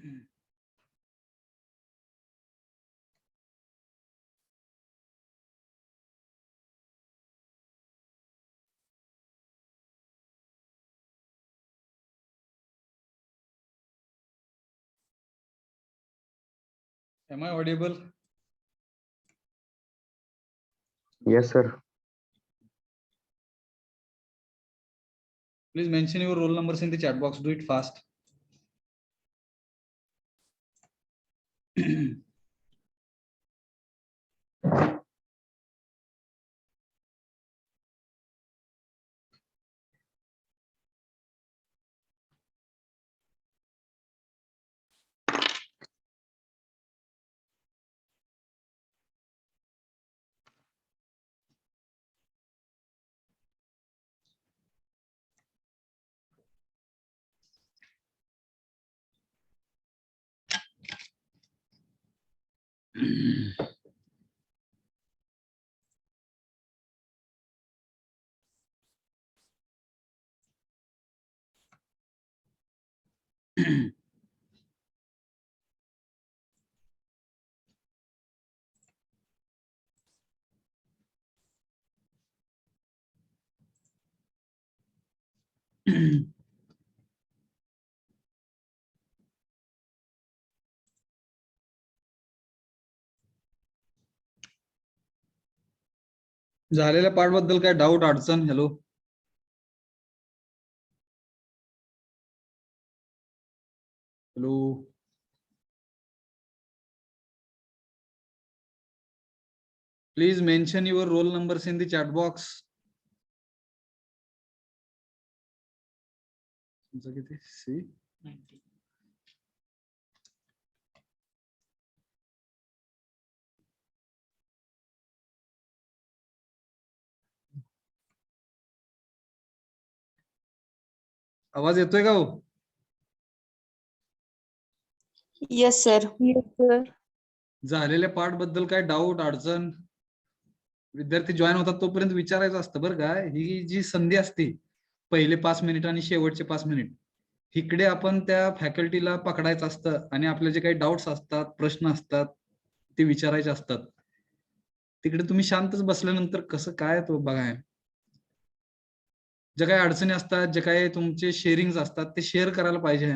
Am I audible? Yes, sir. Please mention your roll numbers in the chat box. Do it fast. झालेल्या part बद्दल काय doubt अडचण? Hello, hello, please mention your roll numbers in the chat box. तुमचं किती? C 90. आवाज येतोय का हो? Yes sir. Yes sir. झालेल्या पार्ट बद्दल काय डाऊट अडचण? विद्यार्थी जॉईन होतात तोपर्यंत विचारायचं असतं बरं का. ही जी संधी असते, पहिले 5 मिनिट आणि शेवटचे 5 मिनिट, इकडे आपण त्या फॅकल्टीला पकडायचं असतं आणि आपले जे काही डाऊट्स असतात, प्रश्न असतात, ते विचारायचे असतात. तिकडे तुम्ही शांतच बसल्यानंतर कसं काय तो बघाय. जे काही अडचणी असतात, जे काही तुमचे शेअरिंग असतात, ते शेअर करायला पाहिजे.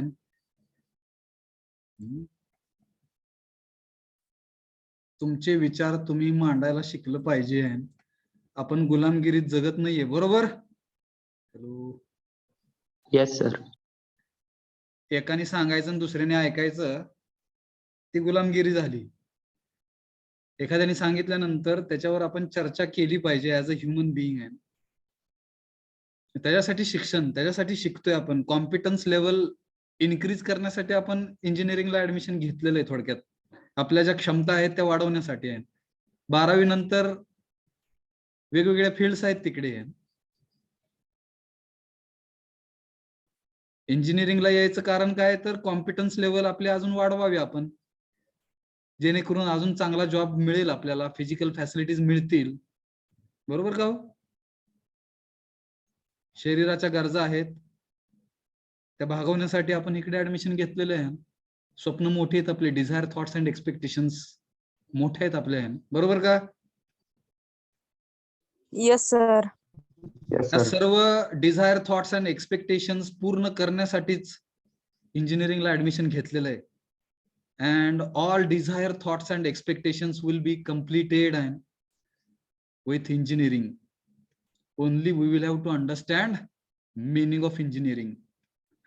तुमचे विचार तुम्ही मांडायला शिकलं पाहिजे. आपण गुलामगिरीत जगत नाहीये, बरोबर? Hello, Yes, sir. एकाने सांगायचं आणि दुसऱ्याने ऐकायचं, ती गुलामगिरी झाली. एखाद्याने सांगितल्यानंतर त्याच्यावर आपण चर्चा केली पाहिजे ऍज अ ह्युमन बिईंग आहे. त्याच्यासाठी शिक्षण, त्याच्यासाठी शिकतोय आपण. कॉम्पिटन्स लेवल इन्क्रीज करण्यासाठी आपण इंजिनिअरिंगला ऍडमिशन घेतलेलं आहे. थोडक्यात आपल्या ज्या क्षमता आहेत त्या वाढवण्यासाठी आहे. 12वी नंतर वेगवेगळ्या फील्ड्स आहेत तिकडे. इंजिनिअरिंगला यायचं कारण काय, तर कॉम्पिटन्स लेवल आपले अजून वाढवावे आपण, जेणेकरून अजून चांगला जॉब मिळेल आपल्याला, फिजिकल फॅसिलिटीज मिळतील, बरोबर का हो? शरीराच्या गरजा आहेत त्या भागवण्यासाठी आपण इकडे ऍडमिशन घेतलेले आहे. स्वप्न मोठी आहेत आपले, डिझायर, थॉट्स अँड एक्सपेक्टेशन्स मोठे आहेत आपले, बरोबर का? Yes sir. Yes, या sir. सर्व डिझायर, थॉट्स अँड एक्सपेक्टेशन्स पूर्ण करण्यासाठीच इंजिनिअरिंगला ऍडमिशन घेतलेलं आहे. And all desire, thoughts and expectations will be completed and with engineering. Only we will have to understand meaning of engineering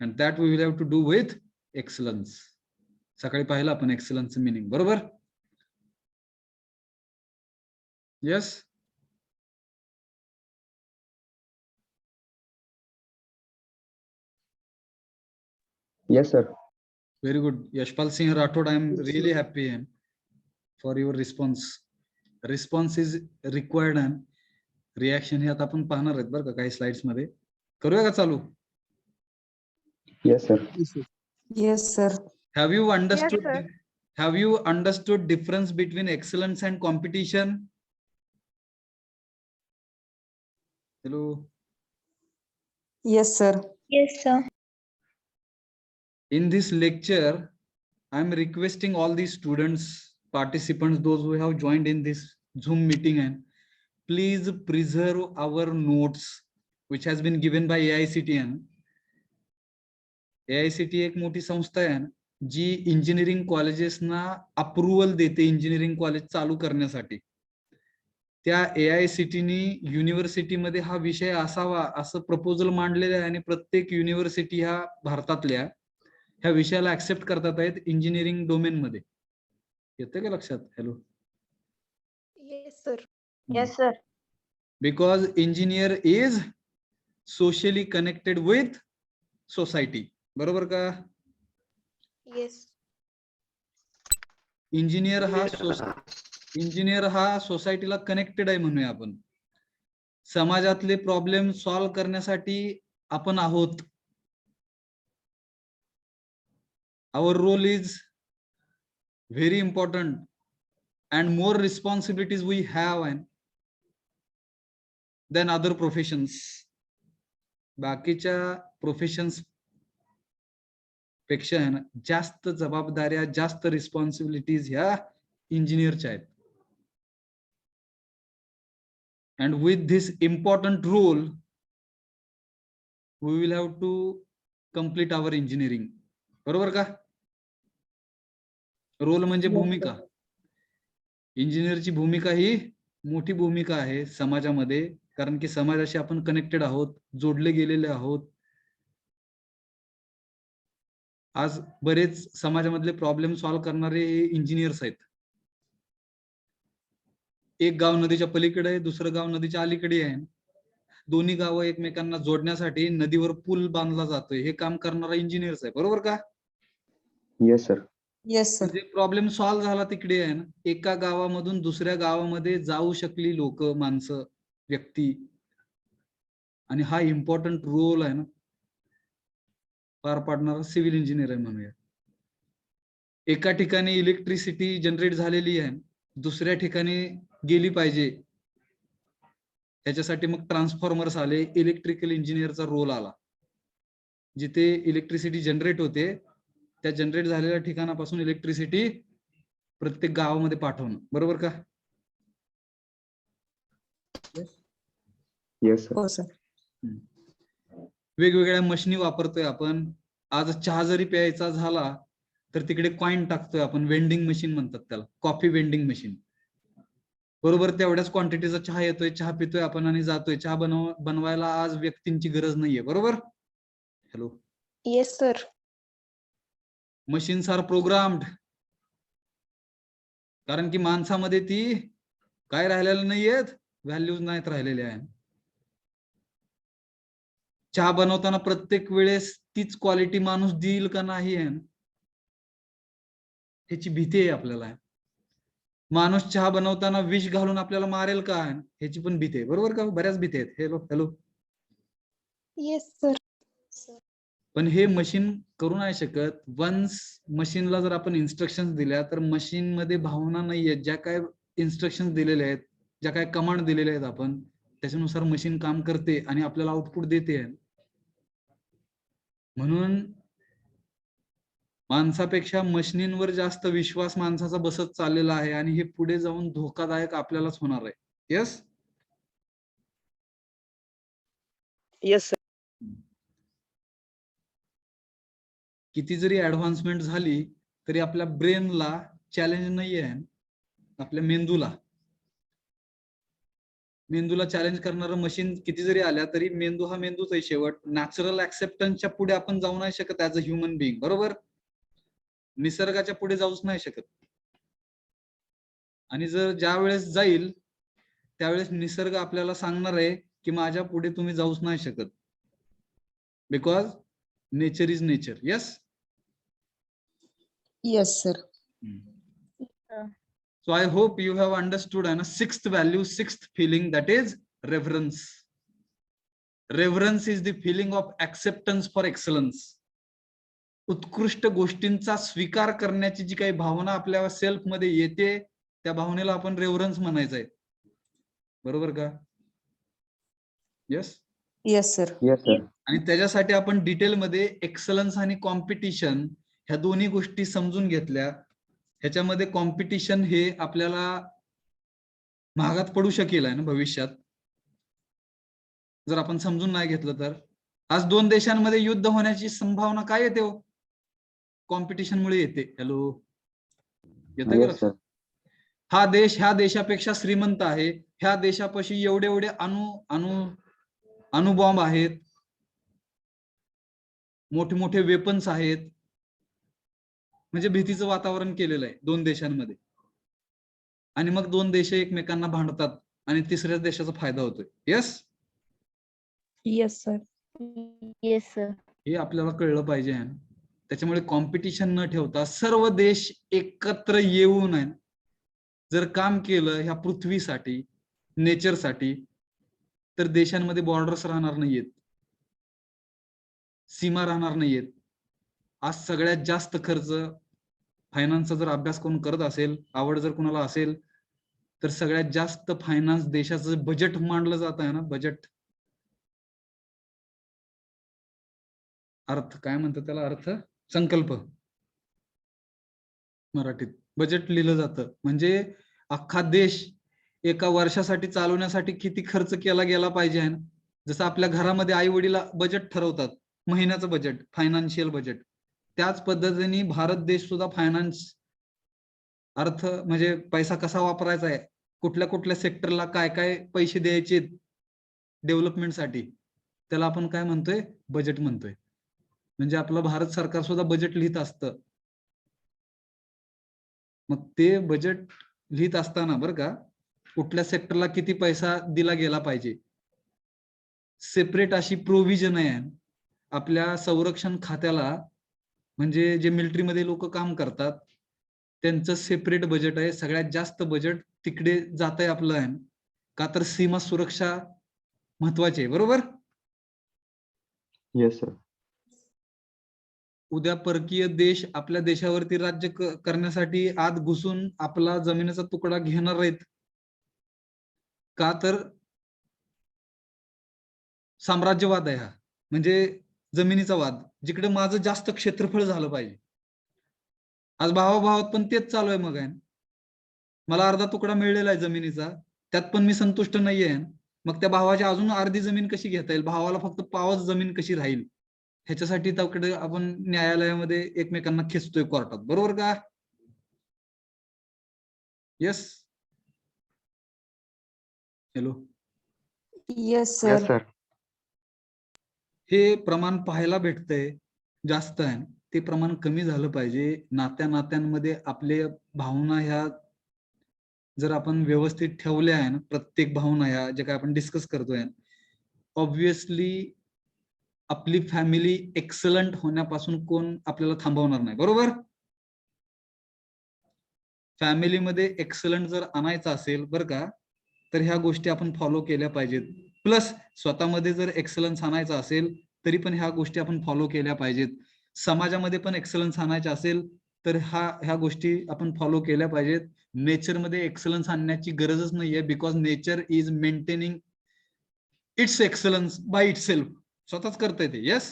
and that we will have to do with excellence. सकाळी पाहिलं आपण एक्सलन्सचं meaning, बरोबर? Yes. Yes, sir. Very good. Yashpal Singh Rathod, I am really happy for your response. Response is required and reaction हे आता आपण पाहणार आहेत बरं का काही स्लाइड्स मध्ये. करूया का चालू? Yes, sir. Yes sir. Have you understood? Yes, sir. Have you understood difference between excellence and competition? Hello. Yes sir. Yes, sir. In this lecture, I am requesting all these students, participants, those who have joined in this Zoom meeting, and please preserve our notes which has been given by AICTE. AICTE एक मोठी संस्था आहे जी engineering कॉलेजेसना approval देते engineering college चालू करण्यासाठी. त्या AICTE युनिव्हर्सिटीमध्ये हा विषय असावा असं प्रपोजल मांडलेलं आहे आणि प्रत्येक युनिव्हर्सिटी ह्या भारतातल्या ह्या विषयाला ऍक्सेप्ट करतात आहेत इंजिनिअरिंग डोमेन मध्ये. येतं का लक्षात? Hello. Yes, sir. Yes, sir. Because engineer is socially connected with society. बरोबर का? Yes. इंजिनियर हा सोसायटीला कनेक्टेड आहे म्हणूया आपण. समाजातले प्रॉब्लेम सॉल्व्ह करण्यासाठी आपण आहोत. Our role is very important and more responsibilities we have than other professions. बाकीच्या प्रोफेशन्स पेक्षा आहे ना जास्त जबाबदाऱ्या जास्त रिस्पॉन्सिबिलिटीज ह्या इंजिनियरच्या आहेत. And with this important role, we will have to complete our engineering. बरोबर का? रोल म्हणजे भूमिका. इंजिनियरची भूमिका ही मोठी भूमिका आहे समाजामध्ये, कारण की समाजाशी आपण कनेक्टेड आहोत, जोडले गेलेले आहोत. आज बरेच समाजामधले प्रॉब्लेम सॉल्व्ह करणारे इंजिनियर्स आहेत. एक गाव नदीच्या पलीकडे आहे, दुसरं गाव नदीच्या अलीकडे आहे. दोन्ही गावं एकमेकांना जोडण्यासाठी नदीवर पूल बांधला जातोय. हे काम करणारा इंजिनियर्स आहे. बरोबर का? Yes, sir. Yes, sir. म्हणजे प्रॉब्लेम सॉल्व्ह झाला तिकडे आहे ना, एका गावामधून दुसऱ्या गावामध्ये जाऊ शकली लोक, माणसं, व्यक्ती. आणि हा इम्पॉर्टंट रोल आहे ना पार पाडणारा सिव्हिल इंजिनियर आहे म्हणूया. एका ठिकाणी इलेक्ट्रिसिटी जनरेट झालेली आहे, दुसऱ्या ठिकाणी गेली पाहिजे, त्याच्यासाठी मग ट्रान्सफॉर्मर्स आले, इलेक्ट्रिकल इंजिनियरचा रोल आला. जिथे इलेक्ट्रिसिटी जनरेट होते त्या जनरेट झालेल्या ठिकाणापासून इलेक्ट्रिसिटी प्रत्येक गावामध्ये पाठवणं. बरोबर का? Yes, sir. हो सर. वेगवेगळ्या मशिनी वापरतोय आपण. आज चहा जरी प्यायचा झाला तर तिकडे कॉइन टाकतोय आपण, वेंडिंग मशीन म्हणतात त्याला, कॉफी वेंडिंग मशीन. बरोबर तेवढ्याच क्वांटिटीचा चहा येतोय, चहा पितोय आपण आणि जातोय. चहा बनवायला आज व्यक्तींची गरज नाहीये. बरोबर? Hello. Yes, sir. Machines are programmed. कारण की माणसामध्ये ती काय राहिलेलं नाहीयेत, व्हॅल्यूज नाहीत राहिलेले आहे. चहा बनवताना प्रत्येक वेळेस तीच क्वालिटी माणूस देईल का नाही आहे ह्याची भीती आहे आपल्याला. माणूस चहा बनवताना विष घालून आपल्याला मारेल का ह्याची पण भीती आहे. बरोबर का? बऱ्याच भीती आहेत. Hello hello. Yes, sir. पण हे मशीन करू नाही शकत. वन्स मशीनला जर आपण इन्स्ट्रक्शन दिल्या तर मशीन मध्ये भावना नाहीये. ज्या काय इन्स्ट्रक्शन दिलेले आहेत, ज्या काय कमांड दिलेले आहेत आपण, त्याच्यानुसार मशीन काम करते आणि आपल्याला आउटपुट देते. म्हणून माणसापेक्षा मशीनींवर जास्त विश्वास माणसाचा बसत चाललेला आहे आणि हे पुढे जाऊन धोकादायक आपल्यालाच होणार आहे. यस. Yes, sir. किती जरी ऍडव्हान्समेंट झाली तरी आपल्या ब्रेनला चॅलेंज नाही आहे. आपल्या मेंदूला चॅलेंज करणारं मशीन किती जरी आल्या तरी मेंदू हा मेंदूच आहे शेवट. नॅचरल ऍक्सेप्टन्सच्या पुढे आपण जाऊ नाही शकत ऍज अ ह्युमन बिईंग. बरोबर? निसर्गाच्या पुढे जाऊच नाही शकत. आणि जर ज्या वेळेस जाईल त्यावेळेस निसर्ग आपल्याला सांगणार आहे की माझ्या पुढे तुम्ही जाऊच नाही शकत. Because nature is nature. Yes. Yes, sir. So I hope you have understood and a sixth value, sixth feeling, that is reverence. Reverence is the feeling of acceptance for excellence. उत्कृष्ट गोष्टींचा स्वीकार करण्याची जी काही भावना आपल्या सेल्फ मध्ये येते त्या भावनेला आपण रेव्हरन्स म्हणायचं आहे. बरोबर का? Yes. Yes, sir. Yes, sir. आणि त्याच्यासाठी आपण डिटेल मध्ये एक्सलन्स आणि कॉम्पिटिशन ह्या दोन्ही गोष्टी समजून घेतल्या, ह्याच्यामध्ये कॉम्पिटिशन हे आपल्याला महागात पडू शकेल आहे ना भविष्यात, जर आपण समजून नाही घेतलं तर. आज दोन देशांमध्ये युद्ध होण्याची संभावना काय येते हो? कॉम्पिटिशन मुळे येते. हॅलो, येतं का Yes, लक्षात? sir. हा देश ह्या देशापेक्षा श्रीमंत आहे, ह्या देशापाशी एवढे एवढे अणुबॉम्ब आहेत, मोठे मोठे वेपन्स आहेत, म्हणजे भीतीचं वातावरण केलेलं आहे दोन देशांमध्ये. आणि मग दोन देश एकमेकांना भांडतात आणि तिसऱ्या देशाचा फायदा होतोय. Yes, Yes, sir. Yes, sir. हे आपल्याला कळलं पाहिजे. त्याच्यामुळे कॉम्पिटिशन न ठेवता सर्व देश एकत्र येऊन जर काम केलं ह्या पृथ्वीसाठी, नेचरसाठी, तर देशांमध्ये बॉर्डर्स राहणार नाहीयेत, सीमा राहणार नाहीयेत. आज सगळ्यात जास्त खर्च फायनान्सचा जर अभ्यास कोण करत असेल, आवड जर कोणाला असेल, तर सगळ्यात जास्त फायनान्स देशाचं बजेट मांडलं जात आहे ना, बजेट. अर्थ काय म्हणतात त्याला, अर्थ संकल्प मराठीत बजेट लिहिलं जातं. म्हणजे अख्खा देश एका वर्षासाठी चालवण्यासाठी किती खर्च केला गेला पाहिजे आहे ना. जसं आपल्या घरामध्ये आई वडील बजेट ठरवतात, महिन्याचं बजेट, फायनान्शियल बजेट, त्याच पद्धतीने भारत देश सुद्धा फायनान्स, अर्थ म्हणजे पैसा कसा वापरायचा आहे, कुठल्या कुठल्या सेक्टरला काय काय पैसे द्यायचे डेव्हलपमेंटसाठी, त्याला आपण काय म्हणतोय, बजेट म्हणतोय. म्हणजे आपलं भारत सरकार सुद्धा बजेट लिहित असतं. मग ते बजेट लिहित असताना बरं का, कुठल्या सेक्टरला किती पैसा दिला गेला पाहिजे, सेपरेट अशी प्रोव्हिजन आहे आपल्या संरक्षण खात्याला. म्हणजे जे मिलिटरीमध्ये लोक काम करतात त्यांचं सेपरेट बजेट आहे. सगळ्यात जास्त बजेट तिकडे जात आहे आपलं आहे, का तर सीमा सुरक्षा महत्वाची आहे. बरोबर. Yes, sir. उद्या परकीय देश आपल्या देशावरती राज्य करण्यासाठी आत घुसून आपला जमिनीचा तुकडा घेणार आहेत, का तर साम्राज्यवाद आहे हा, म्हणजे जमिनीचा वाद, जिकडे माझं जास्त क्षेत्रफळ झालं पाहिजे. आज भावाभावात पण तेच चालू आहे. मग आहे मला अर्धा तुकडा मिळलेला आहे जमिनीचा, त्यात पण मी संतुष्ट नाहीये. मग त्या भावाची अजून अर्धी जमीन कशी घेता येईल, भावाला फक्त पावच जमीन कशी राहील, ह्याच्यासाठी त्याकडे आपण न्यायालयामध्ये एकमेकांना खेचतोय कोर्टात. बरोबर का? Yes. Hello. Yes, sir. Yes, sir. हे प्रमाण पाहायला भेटतंय जास्त आहे, ते प्रमाण कमी झालं पाहिजे. नात्यांमध्ये आपले भावना ह्या जर आपण व्यवस्थित ठेवल्या आहे ना, प्रत्येक भावना ह्या जे काय आपण डिस्कस करतोय, ऑब्विसली आपली फॅमिली एक्सलंट होण्यापासून कोण आपल्याला थांबवणार नाही. बरोबर. फॅमिलीमध्ये एक्सलंट जर आणायचं असेल बरं का, तर ह्या गोष्टी आपण फॉलो केल्या पाहिजेत. प्लस स्वतःमध्ये जर एक्सलन्स आणायचा असेल तरी पण ह्या गोष्टी आपण फॉलो केल्या पाहिजेत. समाजामध्ये पण एक्सलन्स आणायचा असेल तर ह्या गोष्टी आपण फॉलो केल्या पाहिजेत. नेचरमध्ये एक्सलन्स आणण्याची गरजच नाहीये, because nature is maintaining it's excellence by itself. स्वतःच करता येते. Yes.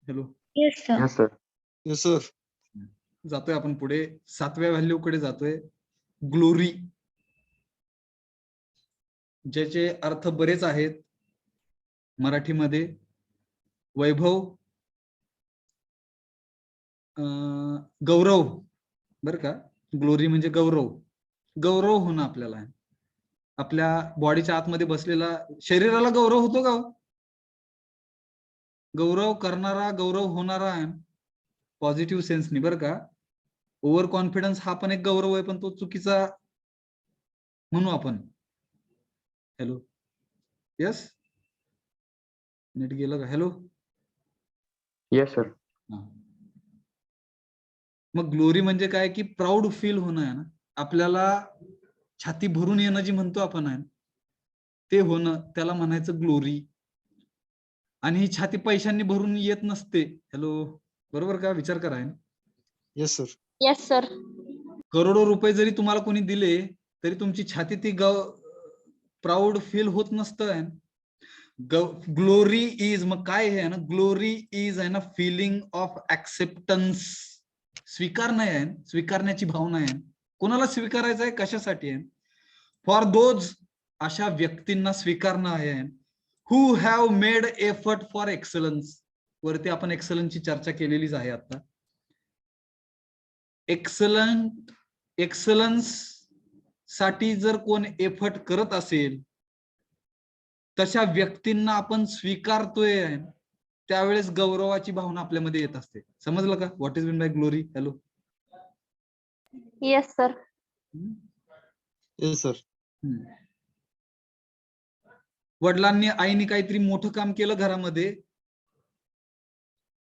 Hello. Yes, sir. Yes, sir. Yes sir. जातोय आपण पुढे 7व्या व्हॅल्यू कडे जातोय, ग्लोरी, ज्याचे अर्थ बरेच आहेत मराठीमध्ये. वैभव, गौरव. बर का, ग्लोरी म्हणजे गौरव. गौरव होणं आपल्याला, आपल्या बॉडीच्या आतमध्ये बसलेला शरीराला गौरव होतो का? गौरव करणारा, गौरव होणारा पॉझिटिव्ह सेन्सनी. बरं का, ओव्हर कॉन्फिडन्स हा पण एक गौरव आहे, पण तो चुकीचा म्हणू आपण. हॅलो. यस. नेट गेलं का? हॅलो. Yes, sir. मग ग्लोरी म्हणजे काय की प्राऊड फील होणं आहे ना, आपल्याला छाती भरून येणं जी म्हणतो आपण आहे ते होणं, त्याला म्हणायचं ग्लोरी. आणि ही छाती पैशांनी भरून येत नसते. हॅलो. बरोबर का? विचार करा. Yes sir. Yes, sir. करोडो रुपये जरी तुम्हाला कोणी दिले तरी तुमची छाती ती प्राऊड फील होत नसतं. ग्लोरी इज, मग काय आहे ना, ग्लोरी इज आहे ना फिलिंग ऑफ ऍक्सेप्टन्स, स्वीकारणं आहे, स्वीकारण्याची भावना आहे. कोणाला स्वीकारायचं आहे, कशासाठी आहे? फॉर दोज, अशा व्यक्तींना स्वीकारणं आहे, who have made effort for excellence. वरती आपण एक्सलन्सची चर्चा केलेलीच आहे आता. एक्सलन्स साठी जर कोण एफर्ट करत असेल, तशा व्यक्तींना आपण स्वीकारतोय, त्यावेळेस गौरवाची भावना आपल्यामध्ये येत असते. समजलं का what is mean by glory? Hello. Yes, sir. Yes sir. वडिलांनी आईने काहीतरी मोठं काम केलं घरामध्ये,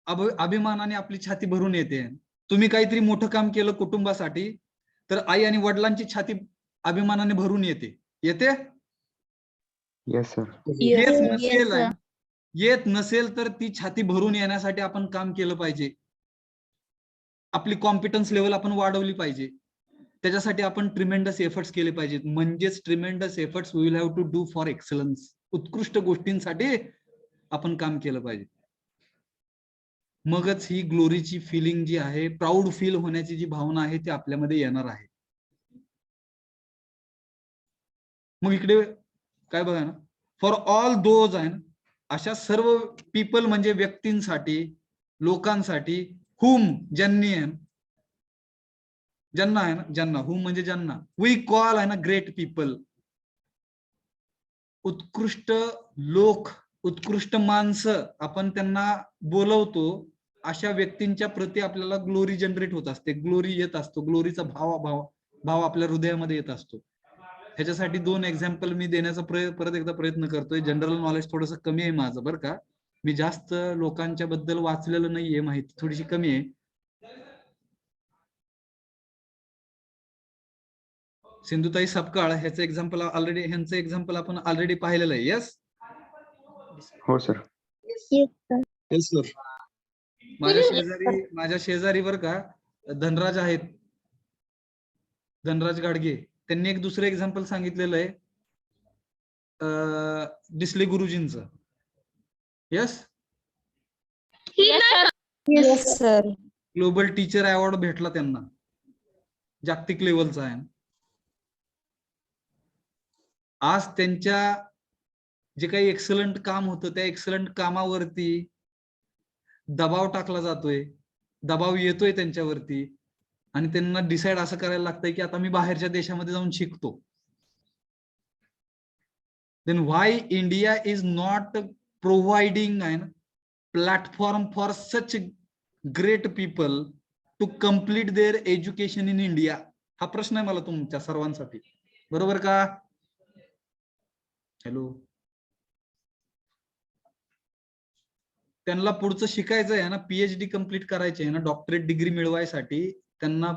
अभिमानाने आपली छाती भरून येते. तुम्ही काहीतरी मोठं काम केलं कुटुंबासाठी, तर आई आणि वडिलांची छाती अभिमानाने भरून येते. येते? Yes, sir. येत Yes. नसेल, Yes, sir. येत नसेल तर ती छाती भरून येण्यासाठी आपण काम केलं पाहिजे. आपली कॉम्पिटन्स लेवल आपण वाढवली पाहिजे. त्याच्यासाठी आपण ट्रिमेंडस एफर्ट्स केले पाहिजेत. म्हणजेच tremendous efforts we will have to do for excellence. उत्कृष्ट गोष्टींसाठी आपण काम केलं पाहिजे. मगच ही ग्लोरीची फिलिंग जी आहे, प्राऊड फील होण्याची जी भावना आहे, ती आपल्यामध्ये येणार आहे. मग इकडे काय बघा ना, फॉर ऑल दोज आहे, अशा सर्व पीपल म्हणजे व्यक्तींसाठी, लोकांसाठी, हुम ज्यांनी आहे, ज्यांना आहे ना, ज्यांना, हुम म्हणजे ज्यांना, वी कॉल आहे ना ग्रेट पीपल, उत्कृष्ट लोक, उत्कृष्ट माणसं आपण त्यांना बोलवतो. अशा व्यक्तींच्या प्रती आपल्याला ग्लोरी जनरेट होत असते, ग्लोरी येत असतो, ग्लोरीचा भाव आपल्या हृदयामध्ये येत असतो. ह्याच्यासाठी 2 एक्झाम्पल मी देण्याचा परत एकदा प्रयत्न करतोय. जनरल नॉलेज थोडंसं कमी आहे माझं, बरं का. मी जास्त लोकांच्या बद्दल वाचलेलं नाहीये, माहिती थोडीशी कमी आहे. सिंधुताई सपकाळ ह्याचं एक्झाम्पल ऑलरेडी, ह्यांचं एक्झाम्पल आपण ऑलरेडी पाहिलेलं आहे. येस. हो sir. Yes, sir. Yes sir. माझ्या शेजारी बरं का धनराज आहेत, धनराज गाडगे. त्यांनी एक दुसरं एक्झाम्पल सांगितलेलं आहे डिसले गुरुजींचं. Yes. Yes, sir. Yes, sir. Global teacher award भेटला त्यांना, जागतिक लेवलचा आहे. आज त्यांच्या जे काही एक्सलंट काम होतं, त्या एक्सलंट कामावरती दबाव टाकला जातोय, दबाव येतोय त्यांच्यावरती, आणि त्यांना डिसाईड असं करायला लागतंय की आता मी बाहेरच्या देशामध्ये जाऊन शिकतो. Then why India is not providing an platform for such great people to complete their education in India? हा प्रश्न आहे मला तुमच्या सर्वांसाठी, बरोबर का? हॅलो. त्यांना पुढचं शिकायचं आहे ना, पीएचडी कंप्लीट करायची आहे ना, डॉक्टरेट डिग्री मिळवायसाठी त्यांना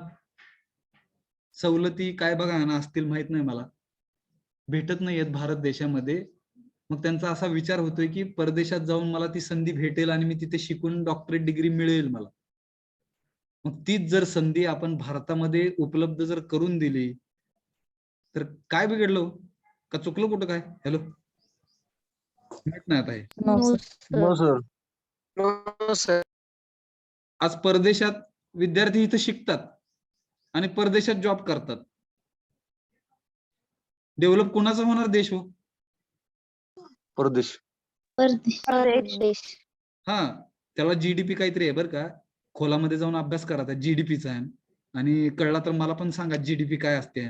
सवलती काय बघा ना असतील माहित नाही मला, भेटत नाहीयेत भारत देशामध्ये. मग त्यांचा असा विचार होतोय की परदेशात जाऊन मला ती संधी भेटेल आणि मी तिथे शिकून डॉक्टरेट डिग्री मिळेल मला. मग तीच जर संधी आपण भारतामध्ये उपलब्ध जर करून दिली तर काय बिघडलं का? चुकलं कुठं काय? हॅलो. माहित नाही आता हे. No, No, sir. No sir. Sir. No sir. आज परदेशात विद्यार्थी इथं शिकतात आणि परदेशात जॉब करतात. डेव्हलप कोणाचा होणार देश हो? परदेश. परदेश. हा, त्याला जीडीपी काहीतरी आहे बरं का, खोलामध्ये जाऊन अभ्यास करा त्या जीडीपीचा आहे, आणि कळला तर मला पण सांगा जीडीपी काय असते.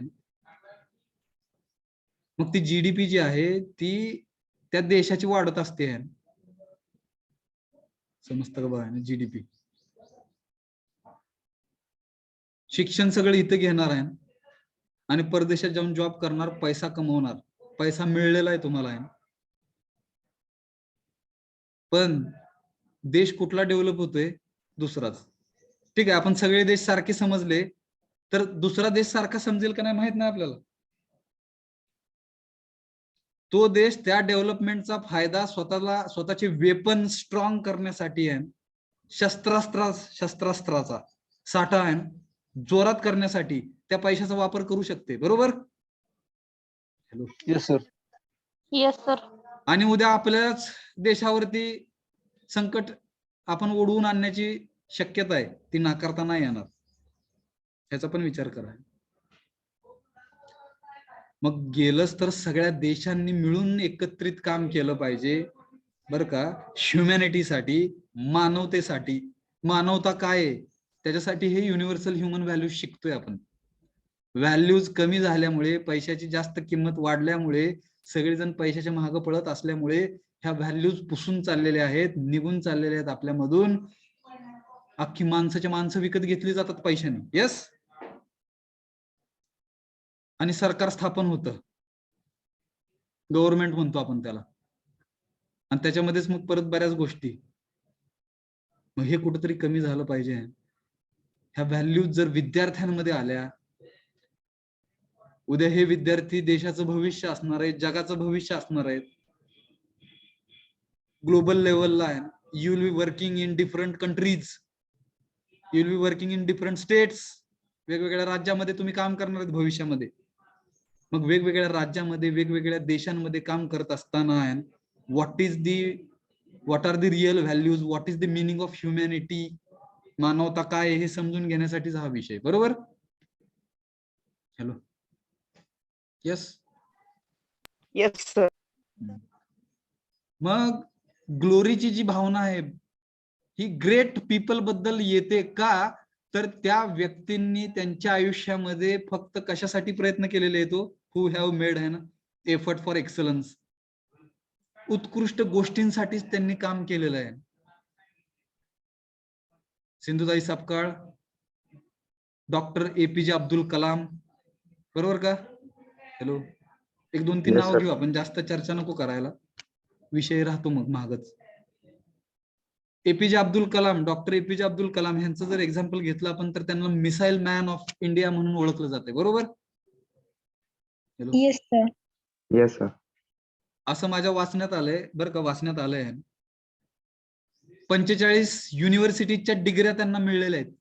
मग ती जीडीपी जी आहे ती त्या देशाची वाढत असते. समजतं का बघा जीडीपी? शिक्षण सगळं इथं घेणार आहे आणि परदेशात जाऊन जॉब करणार, पैसा कमवणार, पैसा मिळलेला आहे तुम्हाला आहे. पण देश कुठला डेव्हलप होतोय? दुसराच. ठीक आहे, आपण सगळे देश सारखे समजले तर दुसरा देश सारखा समजेल का नाही माहित नाही आपल्याला. तो देश त्या डेव्हलपमेंटचा फायदा स्वतःचे वेपन स्ट्रॉंग करण्यासाठी आहे, शस्त्रास्त्राचा साठा आहे जोरात करण्यासाठी त्या पैशाचा वापर करू शकते, बरोबर? Hello. Yes sir. Yes, sir. आणि उद्या आपल्याच देशावरती संकट आपण ओढवून आणण्याची शक्यता आहे, ती नाकारता नाही येणार, ह्याचा पण विचार करा. मग गेलंच तर सगळ्या देशांनी मिळून एकत्रित काम केलं पाहिजे बर का, ह्युमॅनिटीसाठी, मानवतेसाठी. मानवता काय आहे त्याच्यासाठी हे युनिव्हर्सल ह्युमन व्हॅल्यूज शिकतोय आपण. व्हॅल्यूज कमी झाल्यामुळे, पैशाची जास्त किंमत वाढल्यामुळे, सगळेजण पैशाच्या मागे पळत असल्यामुळे ह्या व्हॅल्यूज पुसून चाललेल्या आहेत, निघून चाललेल्या आहेत आपल्यामधून. अख्खी माणसं विकत घेतली जातात पैशाने. येस. आणि सरकार स्थापन होतं, गव्हर्नमेंट म्हणतो आपण त्याला, आणि त्याच्यामध्येच मग परत बऱ्याच गोष्टी. मग हे कुठेतरी कमी झालं पाहिजे. ह्या व्हॅल्यूज जर विद्यार्थ्यांमध्ये आल्या, उद्या हे विद्यार्थी देशाचं भविष्य असणार आहेत, जगाचं भविष्य असणार आहेत. ग्लोबल लेवलला आहे. You will be working in different countries, you will be working in different states. वेगवेगळ्या राज्यामध्ये तुम्ही काम करणार आहेत भविष्यामध्ये. मग वेगवेगळ्या राज्यामध्ये, वेगवेगळ्या देशांमध्ये काम करत असताना what are the real values, what is the meaning of humanity, मानवता काय हे समजून घेण्यासाठीच हा विषय. बरोबर. हॅलो. येस. Yes sir. मग ग्लोरीची जी भावना आहे ही ग्रेट पीपल बद्दल येते का, तर त्या व्यक्तींनी त्यांच्या आयुष्यामध्ये फक्त कशासाठी प्रयत्न केलेले आहेत, हु हॅव मेड आहे ना एफर्ट फॉर एक्सलन्स, उत्कृष्ट गोष्टींसाठीच त्यांनी काम केलेलं आहे. सिंधुताई सपकाळ, डॉक्टर APJ अब्दुल कलाम, बरोबर का. हॅलो. एक दोन तीन Yes, नाव sir. घेऊ आपण, जास्त चर्चा नको करायला, विषय राहतो मग मागच. APJ Abdul Kalam, doctor APJ Abdul Kalam यांचं जर एक्झाम्पल घेतलं आपण तर त्यांना मिसाईल मॅन ऑफ इंडिया म्हणून ओळखलं जाते. बरोबर. Yes, sir. Yes, sir. असं माझ्या वाचण्यात आलंय बरं का, वाचण्यात आलंय. 45 युनिव्हर्सिटीच्या डिग्र्या त्यांना मिळलेल्या आहेत.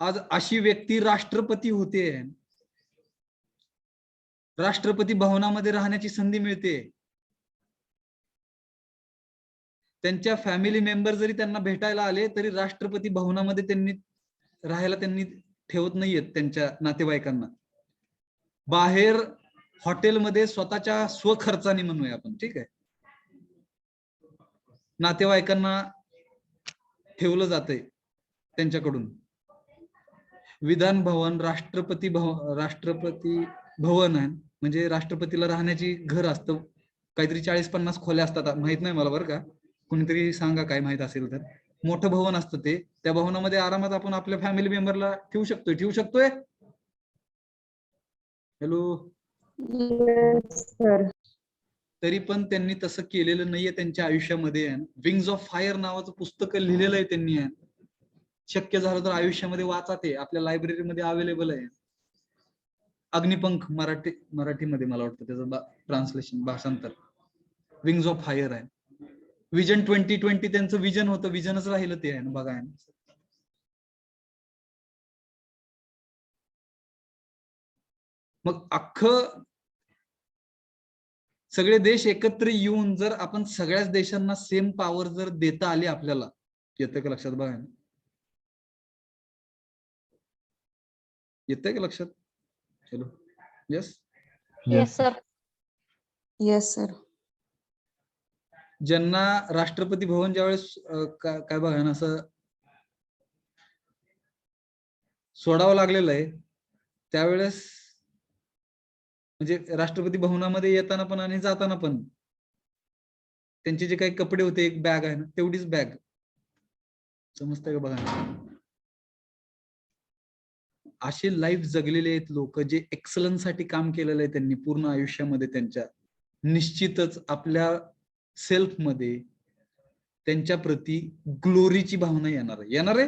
आज अशी व्यक्ती राष्ट्रपती होते, राष्ट्रपती भवनामध्ये राहण्याची संधी मिळते. त्यांच्या फॅमिली मेंबर जरी त्यांना भेटायला आले तरी राष्ट्रपती भवनामध्ये त्यांनी राहायला ठेवत नाहीयेत त्यांच्या नातेवाईकांना. बाहेर हॉटेलमध्ये स्वतःच्या स्वखर्चाने म्हणूया आपण, ठीक आहे, नातेवाईकांना ठेवलं जातंय त्यांच्याकडून. विधान भवन, राष्ट्रपती भवन आहे, म्हणजे राष्ट्रपतीला राहण्याची घर असतं. काहीतरी 40-50 खोल्या असतात, माहित नाही मला बरं का, कुणीतरी सांगा काय माहित असेल तर. मोठं भवन असतं ते, त्या भवनामध्ये आरामात आपण आपल्या फॅमिली मेंबरला ठेवू शकतोय. हॅलो. Yes, sir. तरी पण त्यांनी तसं केलेलं नाहीये त्यांच्या आयुष्यामध्ये. विंग्स ऑफ फायर नावाचं पुस्तक लिहिलेलं आहे त्यांनी. शक्य झालं तर आयुष्यामध्ये वाचा, ते आपल्या लायब्ररीमध्ये अवेलेबल आहे. अग्निपंख मराठीमध्ये मला वाटतं त्याचं ट्रान्सलेशन, भाषांतर. विंग्स ऑफ फायर आहे. विजन 2020 त्यांचं विजन होतं, विजनच राहिलं ते आहे ना, बघा. मग अख्खं सगळे देश एकत्र येऊन जर आपण सगळ्याच देशांना सेम पॉवर जर देता आली आपल्याला, येतंय का लक्षात, बघा. येतंय का लक्षात. चलो. Yes. Yes, sir. Yes, sir. ज्यांना राष्ट्रपती भवन ज्यावेळेस काय बघा ना असं सोडावं लागलेलं आहे, त्यावेळेस म्हणजे राष्ट्रपती भवनामध्ये येताना पण आणि जाताना पण त्यांचे जे काही कपडे होते, एक बॅग आहे ना, तेवढीच बॅग. समजतंय का, बघा. असे लाईफ जगलेले आहेत लोक, जे एक्सलन्स साठी काम केलेलं आहे त्यांनी पूर्ण आयुष्यामध्ये त्यांच्या. निश्चितच आपल्या सेल्फ मध्ये त्यांच्या प्रती ग्लोरीची भावना येणार आहे.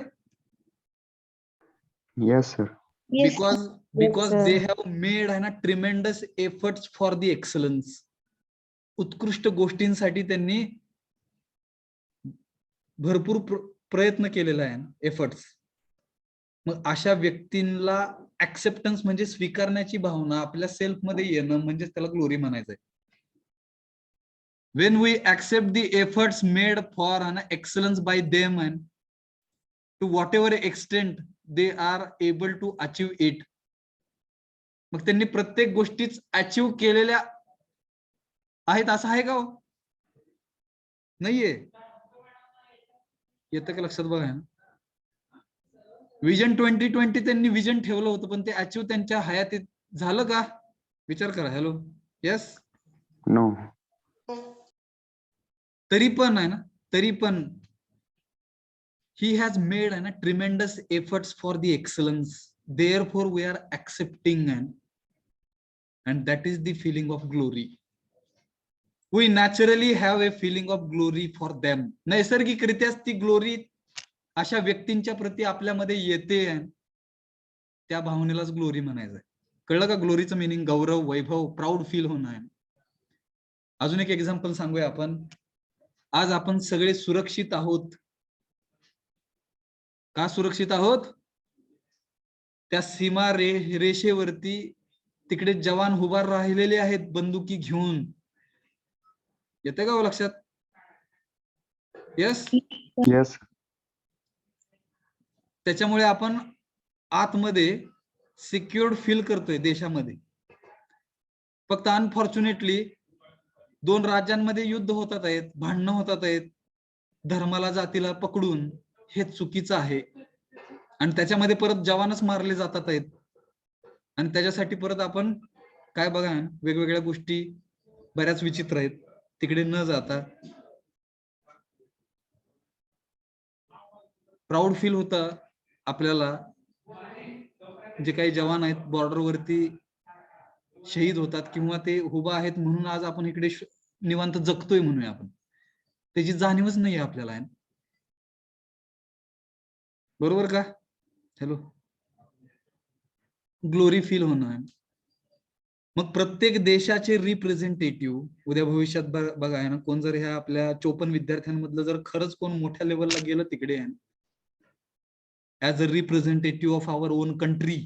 Yes, sir. Yes, because sir. They have made आहे ना tremendous efforts for the excellence. उत्कृष्ट गोष्टींसाठी त्यांनी भरपूर प्रयत्न केलेला आहे, एफर्ट्स. मग अशा व्यक्तींना ऍक्सेप्टन्स म्हणजे स्वीकारण्याची भावना आपल्या सेल्फ मध्ये येणं म्हणजे त्याला ग्लोरी म्हणायचंय. when we accept the efforts made for an excellence by them and to whatever extent they are able to achieve it. मग त्यांनी प्रत्येक गोष्टीच अचीव केलेल्या आहेत असं आहे का हो? नाहीये. येतं का लक्षात? बघा विजन 2020 त्यांनी विजन ठेवलं होतं, पण ते अचीव त्यांच्या हयातीत झालं का? विचार करा. हॅलो. यस. नो. तरी पण आहे ना, तरी पण he has made a tremendous efforts for the excellence, therefore we are accepting and that is the feeling of glory. We naturally have a feeling of glory for them. नैसर्गिकरित्याच ती glory अशा व्यक्तींच्या प्रती आपल्यामध्ये येते, त्या भावनेलाच ग्लोरी म्हणायचं. कळलं का? ग्लोरीचं मीनिंग गौरव, वैभव, प्राऊड फील होणं आहे. अजून एक एक्झाम्पल सांगूया आपण. आज आपण सगळे सुरक्षित आहोत. का सुरक्षित आहोत? त्या सीमा रेषेवरती तिकडे जवान उभा राहिलेले आहेत बंदुकी घेऊन. येते का लक्षात? यस. यस. त्याच्यामुळे आपण आतमध्ये सिक्युअर्ड फील करतोय देशामध्ये. फक्त अनफॉर्च्युनेटली 2 राज्यांमध्ये युद्ध होतात आहेत, भांडणं होतात आहेत, धर्माला जातीला पकडून. हे चुकीचं आहे. आणि त्याच्यामध्ये परत जवानच मारले जातात आहेत. आणि त्याच्यासाठी परत आपण काय बघा, वेगवेगळ्या गोष्टी बऱ्याच विचित्र आहेत. तिकडे न जाता प्राऊड फील होतं आपल्याला. जे काही जवान आहेत बॉर्डरवरती शहीद होतात किंवा ते उभा आहेत म्हणून आज आपण इकडे निवांत जगतोय म्हणूया आपण. त्याची जाणीवच नाहीये आपल्याला. बरोबर का? हॅलो. ग्लोरी फील होणं. मग प्रत्येक देशाचे रिप्रेझेंटेटिव्ह उद्या भविष्यात बघा आहे ना, कोण जर ह्या आपल्या 54 विद्यार्थ्यांमधलं जर खरंच कोण मोठ्या लेवलला गेलं तिकडे as a representative of our own country,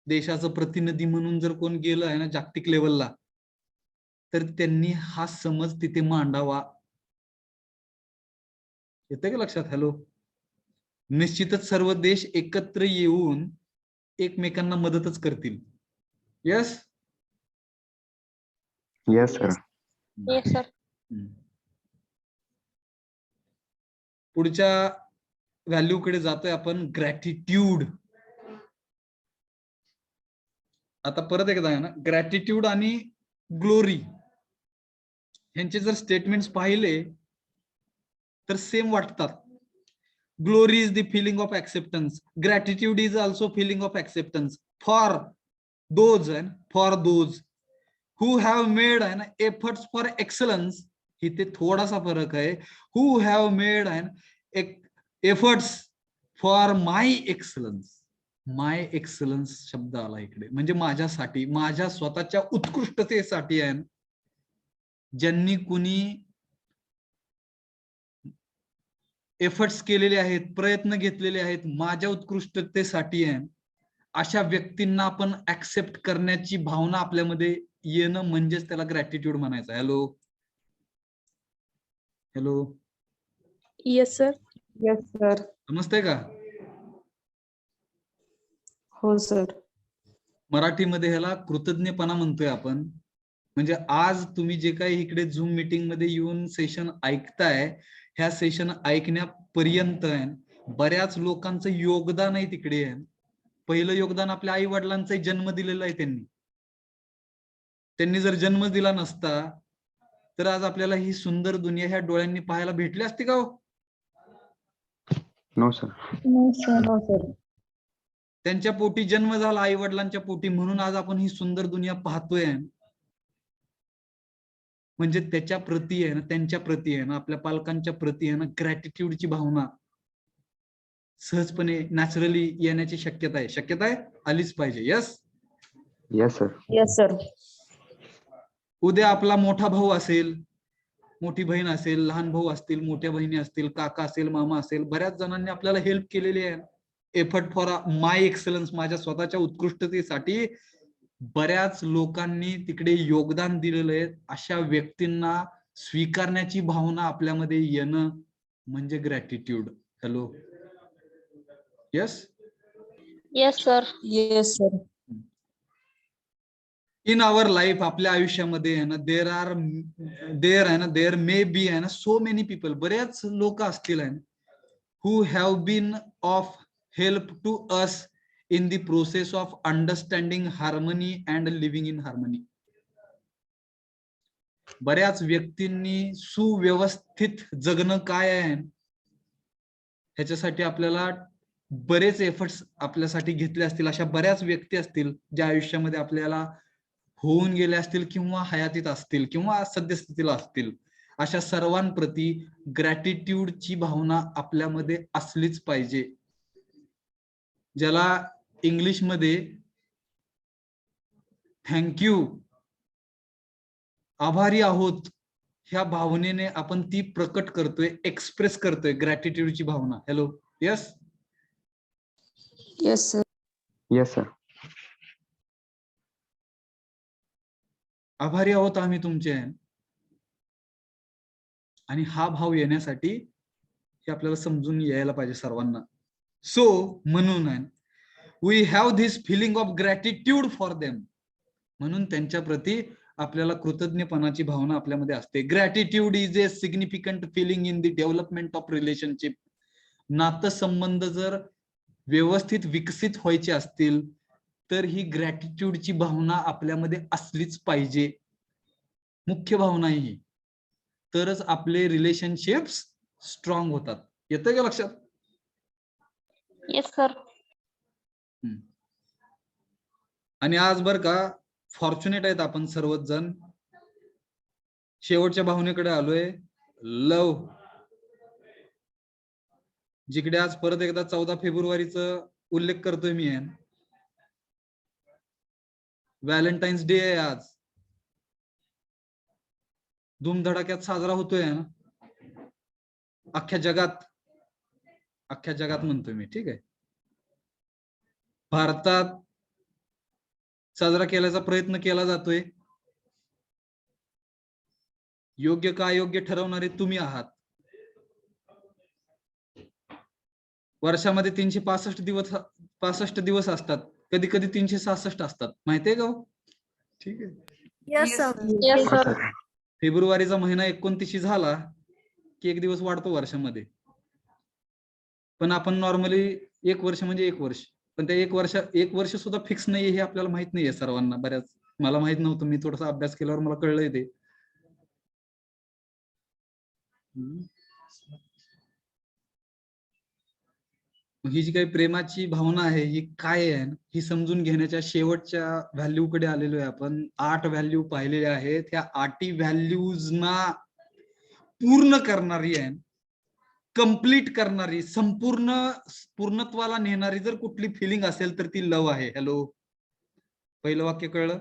देशाचं प्रतिनिधी म्हणून जर कोण गेलं आहे ना जागतिक लेवलला, तर त्यांनी हा समज तिथे मांडावा. येते का लक्षात? हॅलो. निश्चितच सर्व देश एकत्र येऊन एकमेकांना मदतच करतील. Yes. Yes sir. Yes, sir. पुढच्या व्हॅल्यू कडे जातोय आपण, ग्रॅटिट्यूड. आता परत एकदा आहे ना, ग्रॅटिट्यूड आणि ग्लोरी यांचे जर स्टेटमेंट्स पाहिले तर सेम वाटतात. Glory is the feeling of acceptance. Gratitude is also feeling of acceptance for those who have made an efforts for excellence. इथे थोडासा फरक आहे. Who have made an efforts for my excellence. My excellence शब्द आला इकडे, म्हणजे माझ्यासाठी, माझ्या स्वतःच्या उत्कृष्टतेसाठी आहे. ज्यांनी कुणी एफर्ट्स केलेले आहेत, प्रयत्न घेतलेले आहेत माझ्या उत्कृष्टतेसाठी आहे, अशा व्यक्तींना आपण ऍक्सेप्ट करण्याची भावना आपल्यामध्ये येणं म्हणजेच त्याला ग्रॅटिट्यूड म्हणायचं. Hello. Hello. Yes sir. Yes sir. समजतंय का? हो सर. मराठीमध्ये ह्याला कृतज्ञपणा म्हणतोय आपण. म्हणजे आज तुम्ही जे काही इकडे झूम मीटिंग मध्ये येऊन सेशन ऐकताय, ह्या सेशन ऐकण्यापर्यंत बऱ्याच लोकांचं योगदान आहे तिकडे. पहिलं योगदान आपल्या आई वडिलांचा जन्म दिलेला आहे त्यांनी. त्यांनी जर जन्म दिला नसता तर आज आपल्याला ही सुंदर दुनिया ह्या डोळ्यांनी पाहायला भेटली असती का हो? No sir. No, sir. हो सर. त्यांच्या पोटी जन्म झाला, आई वडिलांच्या पोटी, म्हणून आज आपण ही सुंदर दुनिया पाहतोय. म्हणजे त्याच्या प्रती आहे ना, त्यांच्या प्रती आहे ना, आपल्या पालकांच्या प्रती आहे ना, ग्रॅटिट्यूडची भावना सहजपणे नॅचरली येण्याची शक्यता आहे. शक्यता आहे, आलीच पाहिजे. Yes. Yes sir. Yes sir. उद्या आपला मोठा भाऊ असेल, मोठी बहीण असेल, लहान भाऊ असतील, मोठ्या बहिणी असतील, काका असेल, मामा असेल, बऱ्याच जणांनी आपल्याला हेल्प केलेली आहे. एफर्ट फॉर माय एक्सलन्स, माझ्या स्वतःच्या उत्कृष्टतेसाठी बऱ्याच लोकांनी तिकडे योगदान दिलेलं आहे. अशा व्यक्तींना स्वीकारण्याची भावना आपल्यामध्ये येणं म्हणजे gratitude. Hello, yes. Yes, sir. Yes, sir. In our life, आपल्या आयुष्यामध्ये आहे ना, देर मे बी आहे ना सो मेनी पीपल, बरेच लोक असतील आहे who have been of help to us in the process of understanding harmony and living in harmony. बऱ्याच व्यक्तींनी सुव्यवस्थित जगणं काय आहे ह्याच्यासाठी आपल्याला बरेच एफर्ट्स आपल्यासाठी घेतले असतील. अशा बऱ्याच व्यक्ती असतील ज्या आयुष्यामध्ये आपल्याला होऊन गेले असतील किंवा हयातीत असतील किंवा सद्यस्थितीला असतील. अशा सर्वांप्रती ग्रॅटिट्यूडची भावना आपल्यामध्ये असलीच पाहिजे, ज्याला इंग्लिशमध्ये थँक्यू, आभारी आहोत ह्या भावनेने आपण ती प्रकट करतोय, एक्सप्रेस करतोय ग्रॅटिट्यूडची भावना. Hello, yes. Yes, sir. Yes, sir. आभारी आहोत आम्ही तुमचे. आणि हा भाव येण्यासाठी हे आपल्याला समजून यायला पाहिजे सर्वांना. सो म्हणून we have this feeling of gratitude for them. म्हणून त्यांच्या प्रती आपल्याला कृतज्ञपणाची भावना आपल्यामध्ये असते. Gratitude is a significant feeling in the development of relationship. नातेसंबंध जर व्यवस्थित विकसित व्हायचे असतील तर ही ग्रॅटिट्यूडची भावना आपल्यामध्ये असलीच पाहिजे. मुख्य भावना ही, तरच आपले रिलेशनशिप्स स्ट्रॉंग होतात. येतंय का लक्षात? Yes, sir. आणि आज बर का फॉर्च्युनेट आहेत आपण सर्वच जण. शेवटच्या भावनेकडे आलोय, लव. जिकडे आज परत एकदा 14 फेब्रुवारीचा उल्लेख करतोय मी. व्हॅलेंटाईन्स डे आहे आज, धूमधडाक्यात साजरा होतोय ना अख्ख्या जगात. अख्ख्या जगात म्हणतोय मी, ठीक आहे. भारतात साजरा केल्याचा प्रयत्न केला जातोय. योग्य का अयोग्य ठरवणारे तुम्ही आहात. वर्षामध्ये 365 दिवस असतात, कधी कधी 366 असतात, माहितीये का? ठीक आहे. Yes, sir. Yes, sir. फेब्रुवारीचा महिना 29 झाला की एक दिवस वाढतो वर्षामध्ये. पण आपण नॉर्मली एक वर्ष म्हणजे एक वर्ष, पण त्या एक वर्ष सुद्धा फिक्स नाहीये हे आपल्याला माहित नाहीये सर्वांना. बऱ्याच, मला माहित नव्हतं, मी थोडासा अभ्यास केल्यावर मला कळलंय ते. ही जी काही प्रेमाची भावना आहे ही काय आहे ही समजून घेण्याच्या शेवटच्या व्हॅल्यू कडे आलेलो आहे आपण. 8 व्हॅल्यू पाहिलेल्या आहेत. ह्या 8 व्हॅल्यूजना पूर्ण करणारी आहे, कंप्लीट करणारी, पूर्णत्वाला नेणारी जर कुठली फिलिंग असेल तर ती लव आहे. हॅलो, पहिलं वाक्य कळलं?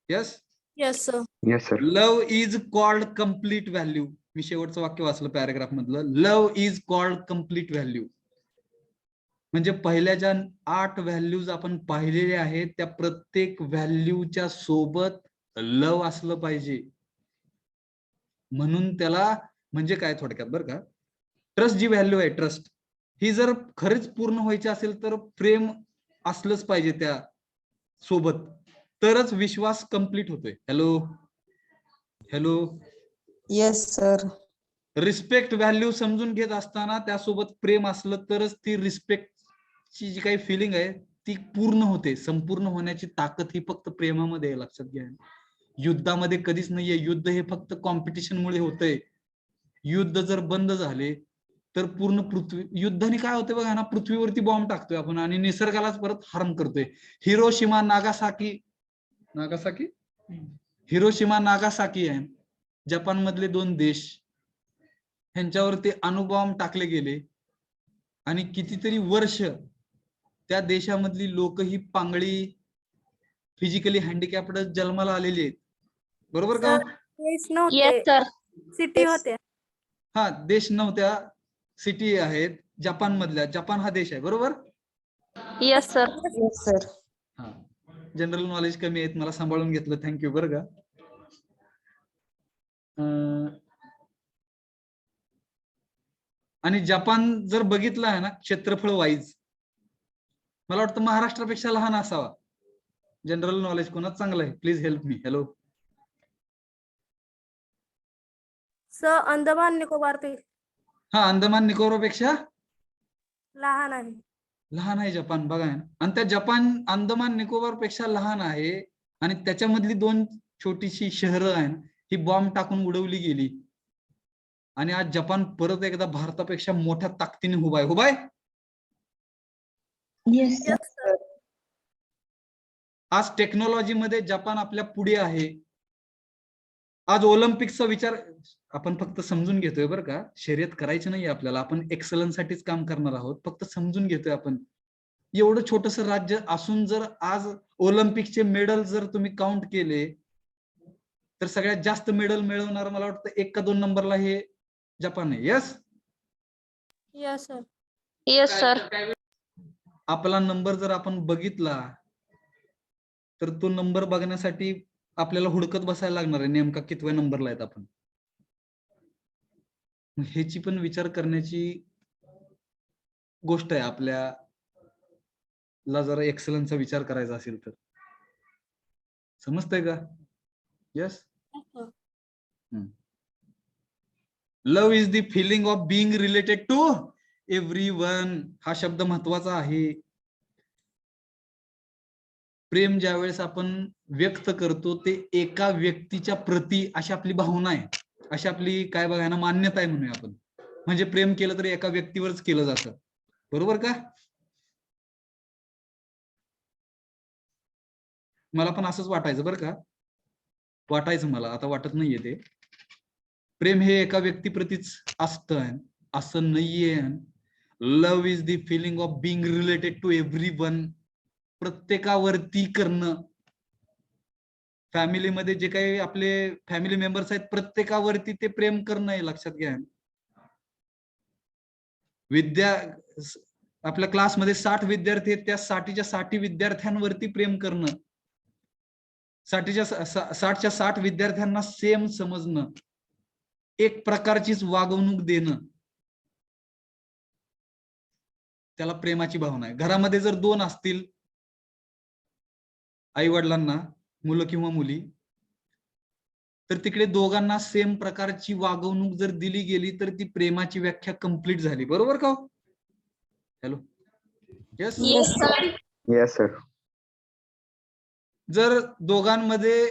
Yes. Yes, sir. Yes, sir. Love is called complete value. मी शेवटचं वाक्य वाचलं पॅराग्राफ मधलं. Love is called complete value. म्हणजे पहिल्या ज्या 8 व्हॅल्यूज आपण पाहिलेल्या आहेत त्या प्रत्येक व्हॅल्यूच्या सोबत लव असलं पाहिजे. म्हणून त्याला म्हणजे काय थोडक्यात बरं का, ट्रस्ट जी व्हॅल्यू आहे, ट्रस्ट ही जर खरंच पूर्ण व्हायची असेल तर प्रेम असलंच पाहिजे त्या सोबत, तरच विश्वास कंप्लीट होतोय. Hello, hello. Yes, sir. Respect value समजून घेत असताना त्यासोबत प्रेम असलं तरच ती रिस्पेक्ट ची जी काही फिलिंग आहे ती पूर्ण होते. संपूर्ण होण्याची ताकद ही फक्त प्रेमामध्ये आहे, लक्षात घ्या. युद्धामध्ये कधीच नाहीये. युद्ध हे फक्त कॉम्पिटिशन मुळे होतंय. युद्ध जर बंद झाले तर पूर्ण पृथ्वी, युद्धाने काय होते बघा ना, पृथ्वीवरती बॉम्ब टाकतोय आपण आणि निसर्गालाच परत हार्म करतोय. हिरोशिमा नागासाकी आहे जपान मधले 2 देश, ह्यांच्यावरती अणुबॉम्ब टाकले गेले आणि कितीतरी वर्ष त्या देशामधली लोक ही पांगळी, फिजिकली हँडिकॅप्ड जन्माला आलेली आहेत. बरोबर का? Yes, sir. सिटी होते. हा, देश नव्हत्या, सिटी आहेत जपान मधल्या. जपान हा देश आहे, बरोबर? Yes, sir. Yes, sir. हा. जनरल नॉलेज कमी आहेत, मला सांभाळून घेतलं, थँक्यू बरं का. आणि जपान जर बघितलं आहे ना क्षेत्रफळ वाईज, मला वाटतं महाराष्ट्रापेक्षा लहान असावा. जनरल नॉलेज कोणाच चांगलं आहे, please help me. Hello sir Andaman Nicobar पे हा, अंदमान निकोबारपेक्षा लहान आहे. लहान आहे जपान, बघा ना. आणि त्या जपान अंदमान निकोबार पेक्षा लहान आहे, आणि त्याच्यामधली 2 छोटीशी शहरं आहेत, ही बॉम्ब टाकून उडवली गेली, आणि आज जपान परत एकदा भारतापेक्षा मोठ्या ताकदीने उभा आहे. उभा आहे. Yes, sir. Yes, sir. आज टेक्नॉलॉजी मध्ये जपान आपल्या पुढे आहे. आज ऑलिम्पिकचा विचार आपण फक्त समजून घेतोय बरं का, शर्यत करायची नाही आपल्याला, आपण एक्सलन्स साठीच काम करणार आहोत, फक्त समजून घेतोय आपण. एवढं छोटस राज्य असून जर आज ऑलिम्पिकचे मेडल जर तुम्ही काउंट केले, तर सगळ्यात जास्त मेडल मिळवणार मला वाटतं 1 का 2 नंबरला हे जपान आहे. Yes Yes, sir. Yes, sir. आपला नंबर जर आपण बघितला, तर तो नंबर बघण्यासाठी आपल्याला हुडकत बसायला लागणार आहे, नेमका कितव्या नंबरला आहेत आपण. ह्याची पण विचार करण्याची गोष्ट आहे आपल्याला, जरा एक्सलन्सचा विचार करायचा असेल तर. समजतंय का? Yes. Yes, sir. Love is the feeling of being related to everyone. हा शब्द महत्वाचा आहे. प्रेम ज्या वेळेस आपण व्यक्त करतो, ते एका व्यक्तीच्या प्रती अशी आपली भावना आहे, अशी आपली काय बघा ना मान्यता आहे म्हणूया आपण. म्हणजे प्रेम केलं तरी एका व्यक्तीवरच केलं जातं, बरोबर का? मला पण असंच वाटायचं बरं का, वाटायचं मला, आता वाटत नाहीये ते. प्रेम हे एका व्यक्तीप्रतीच असतं असं नाहीये. Love is the feeling of being related to everyone. प्रत्येकावरती करणं. फॅमिलीमध्ये जे काही आपले फॅमिली मेंबर्स आहेत, प्रत्येकावरती ते प्रेम करणं हे लक्षात घ्या. आपल्या क्लासमध्ये 60 विद्यार्थी आहेत, त्या 60च्या 60 विद्यार्थ्यांवरती प्रेम करणं. 60च्या 60 विद्यार्थ्यांना सेम समजणं, एक प्रकारचीच वागणूक देणं, त्याला प्रेमाची भावना आहे. घरामध्ये जर 2 असतील, आई वडिलांना मुलं किंवा मुली, तर तिकडे दोघांना सेम प्रकारची वागणूक जर दिली गेली, तर ती प्रेमाची व्याख्या कंप्लीट झाली, बरोबर का? Hello yes. Yes, sir. Yes, sir. जर दोघांमध्ये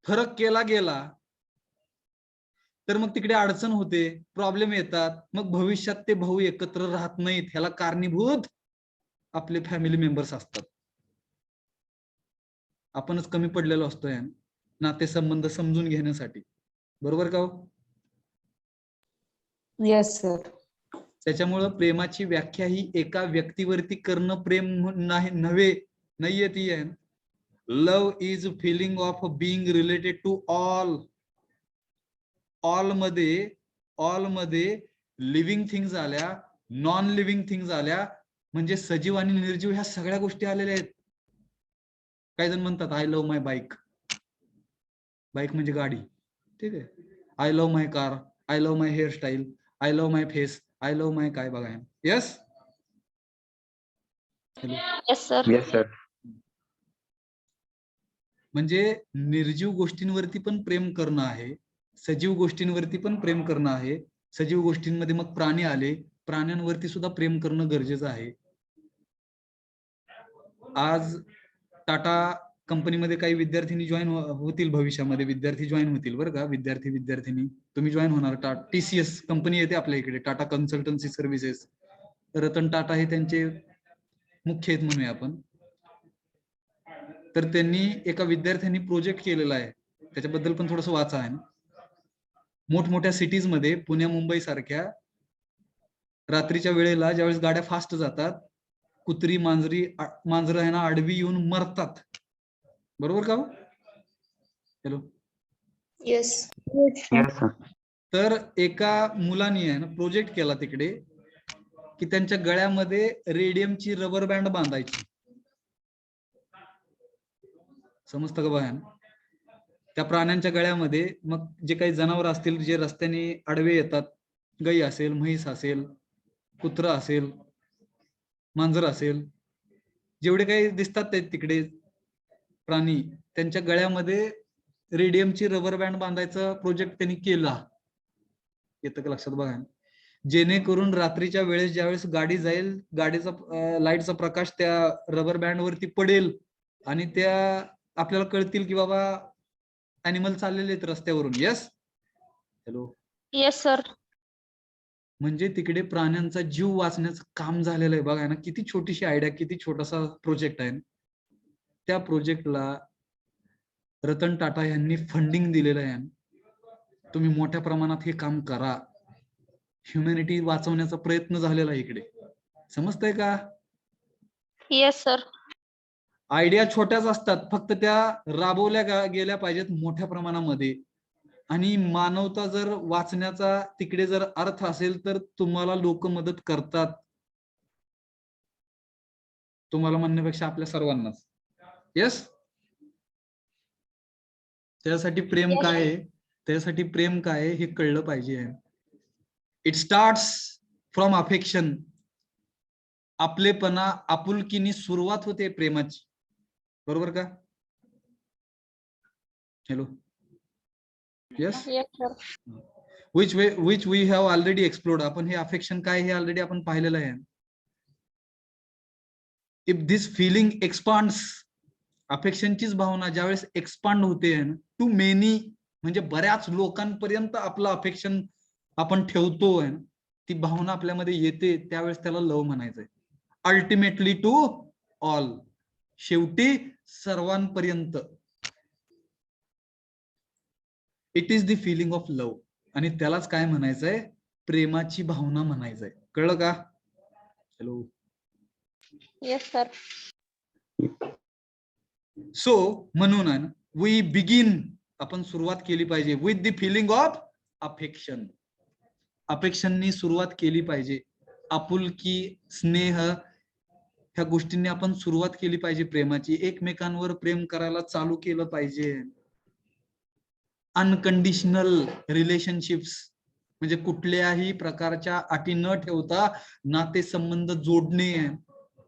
फरक केला गेला, तर मग तिकडे अडचण होते, प्रॉब्लेम येतात. मग भविष्यात ते भाऊ एकत्र राहत नाहीत. ह्याला कारणीभूत आपले फॅमिली मेंबर्स असतात. आपणच कमी पडलेलो असतोय नातेसंबंध समजून घेण्यासाठी, बरोबर का? Yes, sir. त्याच्यामुळं प्रेमाची व्याख्या ही एका व्यक्तीवरती करणं प्रेम नाहीये ती आहे. Love is feeling of being related to all. All मध्ये लिव्हिंग थिंग्स आल्या, नॉन लिव्हिंग थिंग्स आल्या, म्हणजे सजीव आणि निर्जीव ह्या सगळ्या गोष्टी आलेल्या आहेत. काही जण म्हणतात I love my bike. Bike म्हणजे गाडी, ठीक आहे. I love my car, I love my hairstyle, I love my face, I love my काय बघा. Yes. Yes, sir. Yes, sir. म्हणजे निर्जीव गोष्टींवरती पण प्रेम करणं आहे, सजीव गोष्टींवरती पण प्रेम करणं आहे. सजीव गोष्टींमध्ये मग प्राणी आले, प्राण्यांवरती सुद्धा प्रेम करणं गरजेचं आहे. आज टाटा कंपनीमध्ये काही विद्यार्थिनी जॉईन होतील, भविष्यामध्ये विद्यार्थी जॉईन होतील बरं का. विद्यार्थिनी तुम्ही जॉईन होणार. TCS कंपनी येते आपल्या इकडे, टाटा कन्सल्टन्सी सर्व्हिसेस. रतन टाटा हे त्यांचे मुख्य आहेत म्हणूया आपण. तर त्यांनी एका विद्यार्थ्यांनी प्रोजेक्ट केलेला आहे, त्याच्याबद्दल पण थोडंसं वाचा आहे. मोठमोठ्या सिटीज मध्ये, पुण्या मुंबई सारख्या, रात्रीच्या वेळेला ज्यावेळेस गाड्या फास्ट जातात, कुत्री मांजरं आहे ना आडवी येऊन मरतात, बरोबर का? हॅलो. Yes. Yes, sir. तर एका मुलाने आहे ना प्रोजेक्ट केला तिकडे, की त्यांच्या गळ्यामध्ये रेडियमची रबर बँड बांधायची. समजतं का बघा? त्या प्राण्यांच्या गळ्यामध्ये मग जे काही जनावर असतील जे रस्त्याने आडवे येतात, गाई असेल, म्हैस असेल, कुत्रा असेल, मांजर असेल, जेवढे काही दिसतात ते तिकडे प्राणी, त्यांच्या गळ्यामध्ये रेडियमची रबर बँड बांधायचा प्रोजेक्ट त्यांनी केला. येतं का लक्षात बघा? जेणेकरून रात्रीच्या वेळेस ज्यावेळेस गाडी जाईल, गाडीचा लाईटचा प्रकाश त्या रबर बँड वरती पडेल आणि त्या आपल्याला कळतील की बाबा अॅनिमल चाललेले आहेत रस्त्यावरून. Yes, hello. Yes, sir. म्हणजे तिकडे प्राण्यांचा जीव वाचण्याचं काम झालेलं आहे. बघा ना, किती छोटीशी आयडिया, किती छोटासा प्रोजेक्ट आहे. त्या प्रोजेक्टला रतन टाटा यांनी फंडिंग दिलेलं आहे. तुम्ही मोठ्या प्रमाणात हे काम करा. ह्युमॅनिटी वाचवण्याचा प्रयत्न झालेला आहे इकडे. समजतंय का? Yes, sir. आयडिया छोट्याच असतात, फक्त त्या राबवल्या गेल्या पाहिजेत मोठ्या प्रमाणामध्ये. आणि मानवता जर वाचण्याचा तिकडे जर अर्थ असेल तर तुम्हाला लोक मदत करतात. तुम्हाला म्हणण्यापेक्षा आपल्या सर्वांनाच. येस, त्यासाठी प्रेम काय आहे, त्यासाठी प्रेम काय आहे हे कळलं पाहिजे. It starts from affection. आपलेपणा, आपुलकीनी सुरुवात होते प्रेमाची. बरोबर का? Hello. Yes, Yes, sir. which we have already explored. आपण हे अफेक्शन काय हे ऑलरेडी आपण पाहिलेलं आहे. इफ दिस फिलिंग एक्सपांड्स, अफेक्शनचीच भावना ज्यावेळेस एक्सपांड होते टू मेनी, म्हणजे बऱ्याच लोकांपर्यंत आपलं अफेक्शन आपण ठेवतोय, ती भावना आपल्यामध्ये येते, त्यावेळेस त्याला लव्ह म्हणायचंय. अल्टिमेटली टू ऑल, शेवटी सर्वांपर्यंत. It is the feeling of love. आणि त्यालाच काय म्हणायचंय? प्रेमाची भावना म्हणायचंय. कळलं का? हॅलो. Yes, sir. सो म्हणून वी बिगिन, आपण सुरुवात केली पाहिजे with the feeling of affection. अफेक्शननी सुरुवात केली पाहिजे. आपुलकी, स्नेह, ह्या गोष्टींनी आपण सुरुवात केली पाहिजे प्रेमाची. एकमेकांवर प्रेम करायला चालू केलं पाहिजे. अनकंडिशनल रिलेशनशिप्स, म्हणजे कुठल्याही प्रकारच्या अटी न ठेवता नातेसंबंध जोडणे,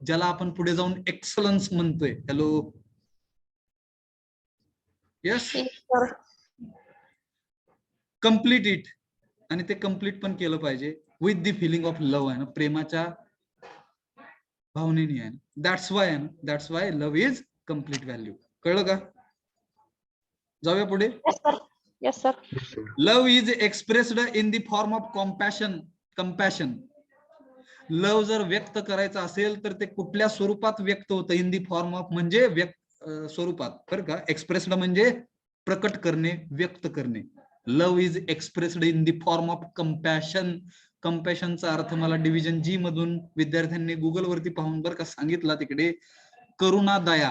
ज्याला आपण पुढे जाऊन एक्सलन्स म्हणतोय. Hello. Yes, Yes, sir. Complete it. आणि ते कम्प्लीट पण केलं पाहिजे with the feeling of love आहे ना, प्रेमाच्या भावनेने आहे. That's why love is complete value. कळलं का? जाऊया पुढे. Yes, sir. Yes, sir. Love is expressed in the form of compassion. Love जर व्यक्त करायचं असेल तर ते कुठल्या स्वरूपात व्यक्त होतं? इन द फॉर्म ऑफ म्हणजे स्वरूपात, बरं का? एक्सप्रेस्ड म्हणजे प्रकट करणे, व्यक्त करणे. Love is expressed in the form of compassion. कंपॅशनचा अर्थ मला डिव्हिजन जी मधून विद्यार्थ्यांनी गुगल वरती पाहून बरं का सांगितला, तिकडे करुणा, दया.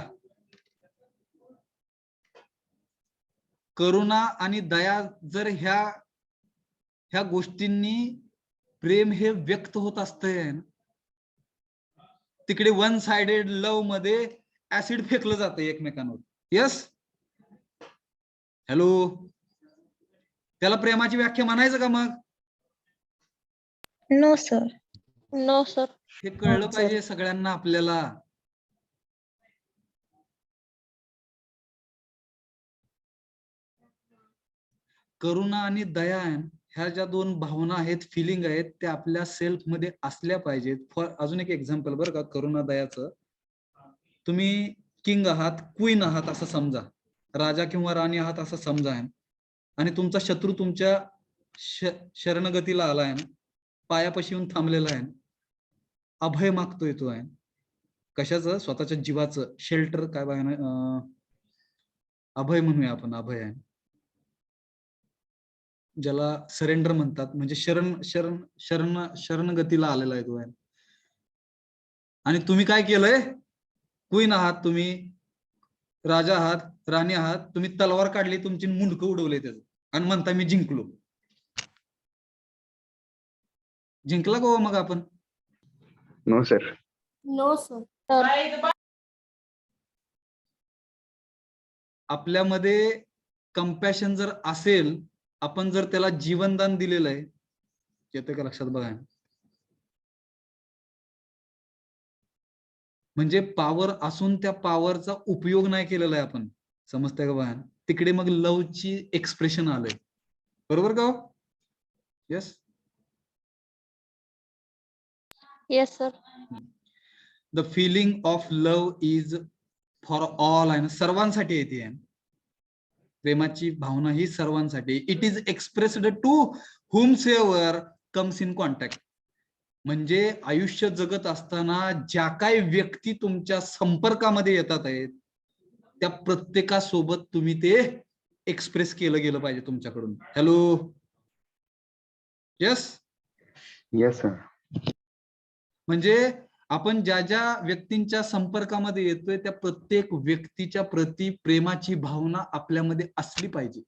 करुणा आणि दया जर ह्या गोष्टींनी प्रेम हे व्यक्त होत असतंय, तिकडे वन साइडेड लव्ह मध्ये ऍसिड फेकलं जातं एकमेकांवर. Yes, hello. त्याला प्रेमाची व्याख्या म्हणायचं का मग? No, sir. No, sir. हे कळलं sir. पाहिजे सगळ्यांना आपल्याला. करुणा आणि दया ह्या ज्या दोन भावना आहेत, फिलिंग आहेत, त्या आपल्या सेल्फ मध्ये असल्या पाहिजेत. फॉर अजून एक एक्झाम्पल बरं का करुणा दयाचं. तुम्ही किंग आहात, क्वीन आहात असं समजा, राजा किंवा राणी आहात असं समजा, आणि तुमचा शत्रू तुमच्या शरणगतीला आलाय, पायापाशी येऊन थांबलेला आहे, अभय मागतोय तो आहे. कशाचं? स्वतःच्या जीवाचं, शेल्टर काय बघा, अभय म्हणूया आपण, अभय आहे, ज्याला सरेंडर म्हणतात, म्हणजे शरणगतीला आलेला आहे तो आहे. आणि तुम्ही काय केलंय? क्वीन आहात तुम्ही, राजा आहात, राणी आहात, तुम्ही तलवार काढली, तुमची मुंडकं उडवले त्याचं, आणि म्हणता मी जिंकलो. जिंकला का मग आपण? No sir. No, sir. आपल्यामध्ये कंपॅशन जर असेल, आपण जर त्याला जीवनदान दिलेलं आहे, येतं का लक्षात बघा. म्हणजे पॉवर असून त्या पॉवरचा उपयोग नाही केलेला आहे आपण, समजतंय का बघा. तिकडे मग लवची एक्सप्रेशन आलंय, बरोबर का? Yes Yes, sir. The feeling of love is for all आहे ना, सर्वांसाठी येते. प्रेमाची भावना ही सर्वांसाठी. It is expressed to whomsoever comes in contact. म्हणजे आयुष्य जगत असताना ज्या काही व्यक्ती तुमच्या संपर्कामध्ये येतात आहेत, त्या प्रत्येकासोबत तुम्ही ते एक्सप्रेस केलं गेलं पाहिजे तुमच्याकडून. Hello, yes. Yes, sir. म्हणजे आपण ज्या ज्या व्यक्तींच्या संपर्कामध्ये येतोय, त्या प्रत्येक व्यक्तीच्या प्रती प्रेमाची भावना आपल्यामध्ये असली पाहिजे.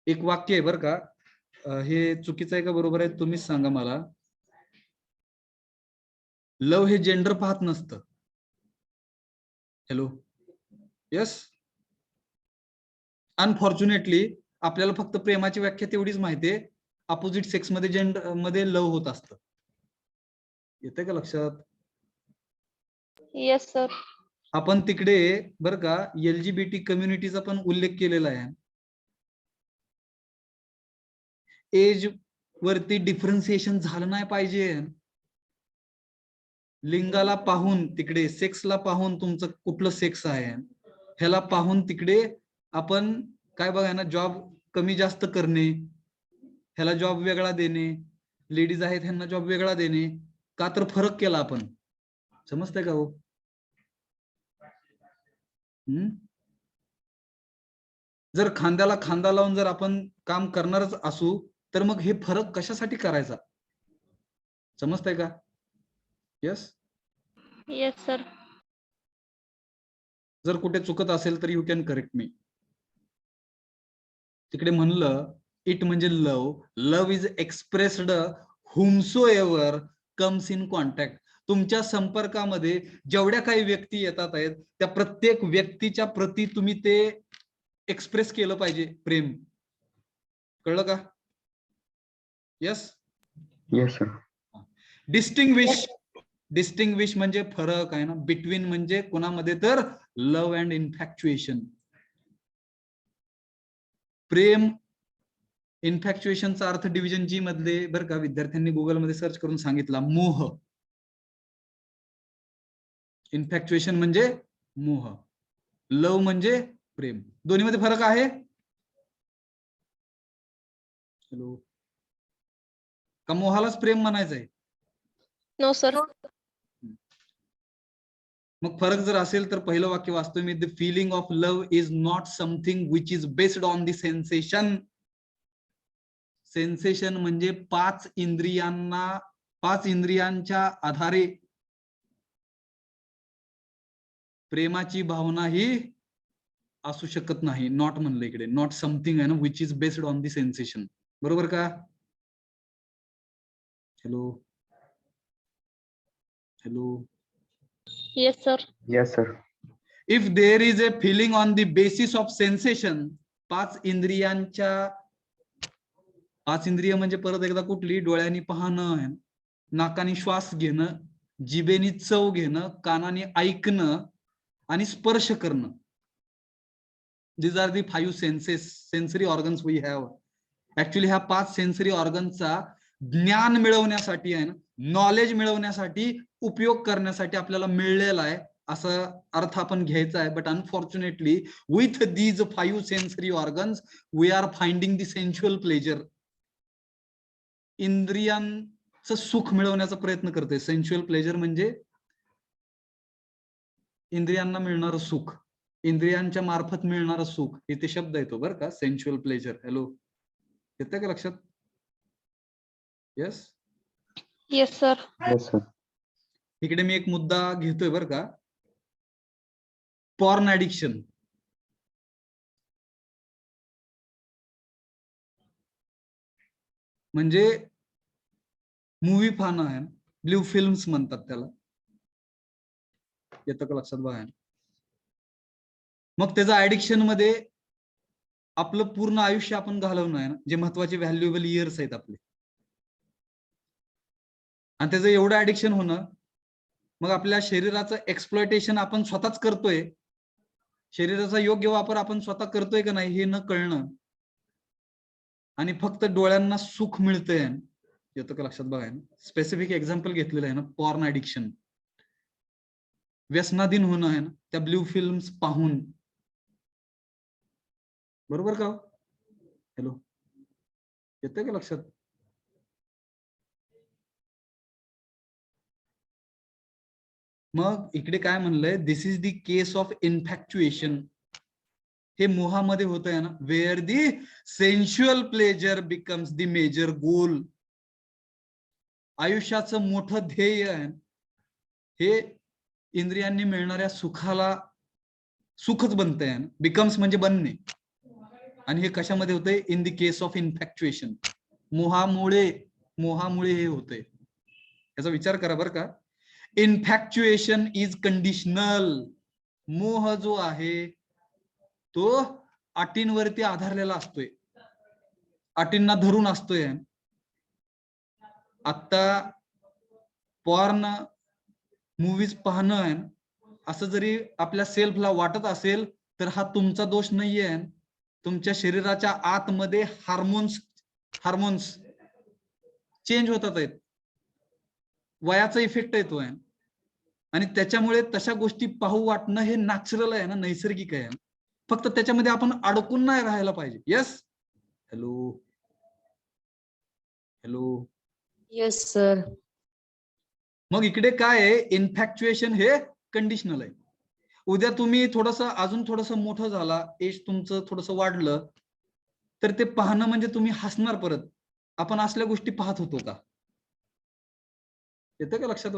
एक वाक्य आहे बरं का, हे चुकीचं आहे का बरोबर आहे तुम्हीच सांगा मला. लव्ह हे जेंडर पाहत नसतं. Hello, yes. अनफॉर्च्युनेटली आपल्याला फक्त प्रेमाची व्याख्या तेवढीच माहिती आहे, अपोजिट सेक्स मध्ये जेंडर मध्ये लव्ह होत असतं. येतंय का लक्षात? Yes, sir. आपण तिकडे बरं का LGBT कम्युनिटीचा पण उल्लेख केलेला आहे. एज वरती डिफरन्सिएशन झालं नाही पाहिजे. लिंगाला पाहून, तिकडे सेक्सला पाहून तुमचं कुठलं सेक्स आहे ह्याला पाहून तिकडे आपण काय बघा ना, जॉब कमी जास्त करणे, ह्याला जॉब वेगळा देणे, लेडीज आहेत ह्यांना जॉब वेगळा देणे, का तर फरक केला आपण. समजतंय का हो? जर खांद्याला खांदा लावून जर आपण काम करणारच असू, तर मग हे फरक कशासाठी करायचा? समजतंय का? येस. Yes, sir. जर कुठे चुकत असेल तर यू कॅन करेक्ट मी. तिकडे म्हणलं इट म्हणजे love is expressed whomsoever comes in contact. तुमच्या संपर्कामध्ये जेवढ्या काही व्यक्ती येतात आहेत, त्या प्रत्येक व्यक्तीच्या प्रती तुम्ही ते एक्सप्रेस केलं पाहिजे प्रेम. कळलं का? येस. Yes, sir. डिस्टिंग्विश म्हणजे फरक आहे ना. बिटवीन म्हणजे कोणामध्ये, तर लव्ह अँड इन्फॅक्च्युएशन. प्रेम इन्फॅक्च्युएशनचा अर्थ डिव्हिजन जी मधले बरं का विद्यार्थ्यांनी गुगलमध्ये सर्च करून सांगितला, मोह. इन्फॅक्च्युएशन म्हणजे मोह, लव्ह म्हणजे प्रेम. दोन्हीमध्ये फरक आहे. हॅलो, का मोहालाच प्रेम म्हणायचंय? No, sir. मग फरक जर असेल तर पहिलं वाक्य वाचतोय मी, the feeling of love is not something which is based on the sensation. Sensation म्हणजे पाच इंद्रियांच्या आधारे प्रेमाची भावना ही असू शकत नाही. नॉट म्हणलं इकडे, नॉट समथिंग आहे ना, which is based on the sensation. बरोबर का? Hello, hello. Yes, sir. Yes, sir. If there is a feeling on the basis of sensation, पाच इंद्रिय म्हणजे परत एकदा कुठली? डोळ्यांनी पाहणं, नाकाने श्वास घेणं, जिभेनी चव घेणं, कानाने ऐकणं आणि स्पर्श करणं. These are the 5 sensory organs we have. Actually ह्या 5 सेन्सरी ऑर्गनचा ज्ञान मिळवण्यासाठी आहे ना, नॉलेज मिळवण्यासाठी, उपयोग करण्यासाठी आपल्याला मिळलेला आहे, असा अर्थ आपण घ्यायचा आहे. But unfortunately with these 5 sensory organs we are finding the sensual pleasure. इंद्रियांचं सुख मिळवण्याचा प्रयत्न करते. सेन्शुअल प्लेजर म्हणजे इंद्रियांना मिळणारं सुख, इंद्रियांच्या मार्फत मिळणारं सुख, इथे शब्द येतो बरं का, सेन्शुअल प्लेजर. हॅलो, येतं का लक्षात? Yes. Yes, sir. Yes, sir. इकडे मी एक मुद्दा घेतोय बरं का, पॉर्न ऍडिक्शन. म्हणजे मूवी पाहणं आहे, ब्ल्यू फिल्म्स म्हणतात त्याला. येतं का लक्षात बघा. मग त्याचं ऍडिक्शन मध्ये आपलं पूर्ण आयुष्य आपण घालवणं आहे ना, जे महत्वाचे व्हॅल्युएबल इयर्स आहेत आपले, आणि त्याचं एवढं ऍडिक्शन होणं, मग आपल्या शरीराचं एक्सप्लॉयटेशन आपण स्वतःच करतोय, शरीराचा योग्य वापर आपण स्वतः करतोय का नाही हे न कळणं, आणि फक्त डोळ्यांना सुख मिळतंय, येतं का लक्षात? बघा, स्पेसिफिक एक्झाम्पल घेतलेलं आहे ना, पॉर्न ऍडिक्शन, व्यसनाधीन होणं आहे ना त्या ब्ल्यू फिल्म्स पाहून, बरोबर का? हॅलो, येतंय का लक्षात? मग इकडे काय म्हणलंय, this is the case of infatuation. हे मोहामध्ये होत आहे ना, where the sensual pleasure becomes the major goal. आयुष्याचं मोठं ध्येय आहे हे इंद्रियांनी मिळणाऱ्या सुखाला सुखच बनतंय, बिकम्स म्हणजे बनणे. आणि हे कशामध्ये होतंय? इन द केस ऑफ इन्फॅक्च्युएशन, मोहामुळे हे होतंय. याचा विचार करा बरं का. इन्फॅक्च्युएशन इज कंडिशनल. मोह जो आहे तो अटींवरती आधारलेला असतोय, अटींना धरून असतोय. आता पॉर्न मूवीज पाहणं आहे असं जरी आपल्या सेल्फला वाटत असेल तर हा तुमचा दोष नाहीये. तुमच्या शरीराच्या आतमध्ये हार्मोन्स चेंज होतात आहेत, वयाचा इफेक्ट येतोय, आणि त्याच्यामुळे तशा गोष्टी पाहू वाटणं हे नॅचरल आहे ना, नैसर्गिक आहे. फक्त त्याच्यामध्ये आपण अडकून नाही राहायला पाहिजे. Yes, hello hello, Yes, sir. मग इकडे काय आहे, इन्फॅक्च्युएशन हे कंडिशनल आहे. उद्या तुम्ही अजून थोडस मोठं झाला, एज तुमचं थोडस वाढलं, तर ते पाहणं म्हणजे तुम्ही हसणार परत, आपण असल्या गोष्टी पाहत होतो का? येतं का लक्षात?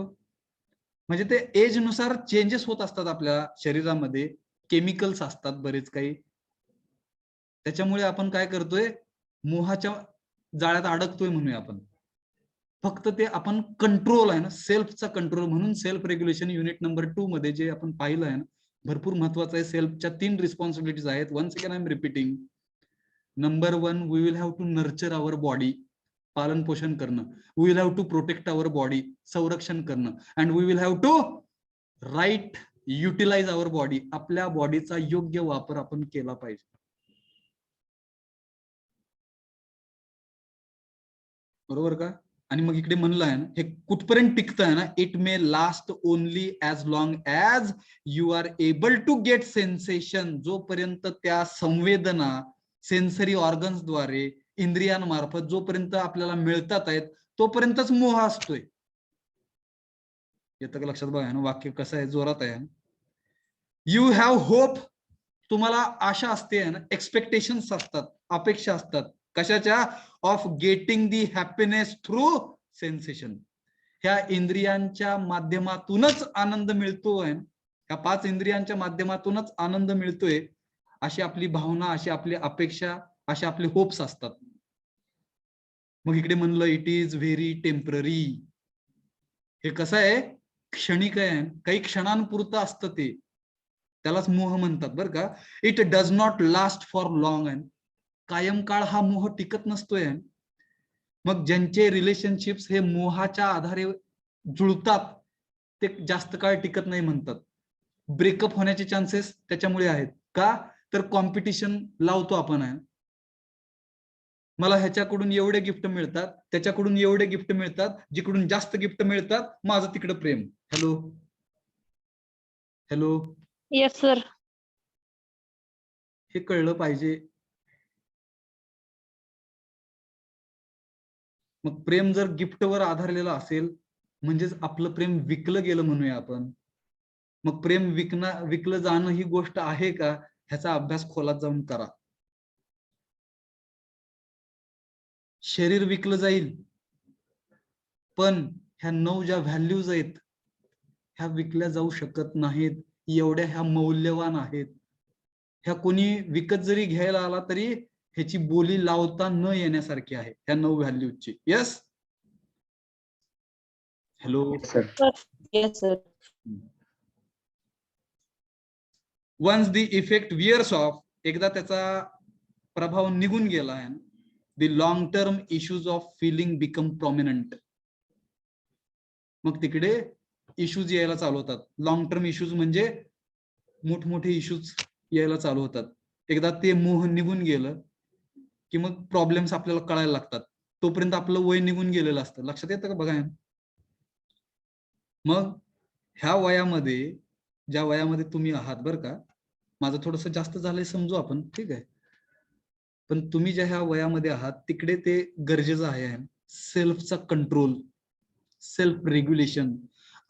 म्हणजे ते एज नुसार चेंजेस होत असतात आपल्या शरीरामध्ये, केमिकल्स असतात बरेच काही, त्याच्यामुळे आपण काय करतोय, मोहाच्या जाळ्यात अडकतोय म्हणूया आपण. फक्त ते आपण कंट्रोल आहे ना, सेल्फचा कंट्रोल, म्हणून सेल्फ रेग्युलेशन युनिट नंबर 2 मध्ये जे आपण पाहिलं आहे ना, भरपूर महत्वाचं आहे. सेल्फच्या 3 रिस्पॉन्सिबिलिटीज आहेत. Once again I am repeating. Number 1, we will have to nurture our body, पालन पोषण करणं. We will have to protect our body, संरक्षण करणं. And we will have to right utilize our body, आपल्या बॉडीचा योग्य वापर आपण केला पाहिजे. बरोबर का? आणि मग इकडे म्हणलं आहे ना, हे कुठपर्यंत टिकतं आहे ना, it may last only as long as you are able to get sensation. जोपर्यंत त्या संवेदना सेन्सरी ऑर्गन्सद्वारे, इंद्रियांमार्फत जोपर्यंत आपल्याला मिळतात आहेत, तोपर्यंतच मोह असतोय. येतं का लक्षात? बघा ना, वाक्य कसं आहे, जोरात आहे. यू हॅव होप, तुम्हाला आशा असते ना, एक्सपेक्टेशन्स असतात, अपेक्षा असतात. कशाच्या? Of getting the happiness through sensation. ह्या इंद्रियांच्या माध्यमातूनच आनंद मिळतोय, ह्या 5 इंद्रियांच्या माध्यमातूनच आनंद मिळतोय, अशी आपली भावना, अशी आपली अपेक्षा, असे आपले होप्स असतात. मग इकडे म्हणलं इट इज व्हेरी टेम्पररी. हे कसं आहे, क्षणिक आहे, काही क्षणांपुरतं असतं ते, त्यालाच मोह म्हणतात बरं का. It does not last for long. And कायम काळ हा मोह टिकत नसतोय. मग ज्यांचे रिलेशनशिप्स हे मोहाच्या आधारे जुळतात ते जास्त काळ टिकत नाही म्हणतात. ब्रेकअप होण्याचे चान्सेस त्याच्यामुळे आहेत का? तर कॉम्पिटिशन लावतो आपण आहे, मला ह्याच्याकडून एवढे गिफ्ट मिळतात, त्याच्याकडून एवढे गिफ्ट मिळतात, जिकडून जास्त गिफ्ट मिळतात माझं तिकडं प्रेम. Hello hello, Yes, sir. हे कळलं पाहिजे. मग प्रेम जर गिफ्टवर आधारलेलं असेल म्हणजेच आपलं प्रेम विकलं गेलं म्हणूया आपण. मग प्रेम विकलं जाणं ही गोष्ट आहे का, ह्याचा अभ्यास खोलात जाऊन करा. शरीर विकलं जाईल, पण ह्या 9 ज्या व्हॅल्यूज आहेत ह्या विकल्या जाऊ शकत नाहीत. एवढ्या ह्या मौल्यवान आहेत. ह्या कोणी विकत जरी घ्यायला आला तरी ह्याची बोली लावता न येण्यासारखी आहे, ह्या 9 व्हॅल्यूजची. Yes, hello, Yes, sir. Yes, sir. Once the effect wears off, एकदा त्याचा प्रभाव निघून गेला आहे, the long term issues of feeling become prominent. मग तिकडे इश्यूज यायला चालू होतात. लॉंग टर्म इश्यूज म्हणजे मोठमोठे इश्यूज यायला चालू होतात. एकदा ते मोह निघून गेलं की मग प्रॉब्लेम्स आपल्याला कळायला लागतात. तोपर्यंत आपलं वय निघून गेलेलं असतं. लक्षात येतं का बघा. मग ह्या वयामध्ये, ज्या वयामध्ये तुम्ही आहात बरं का, माझं थोडस जास्त झालंय समजू आपण, ठीक आहे, पण तुम्ही ज्या ह्या वयामध्ये आहात तिकडे ते गरजेचं आहे. सेल्फचा कंट्रोल, सेल्फ रेग्युलेशन.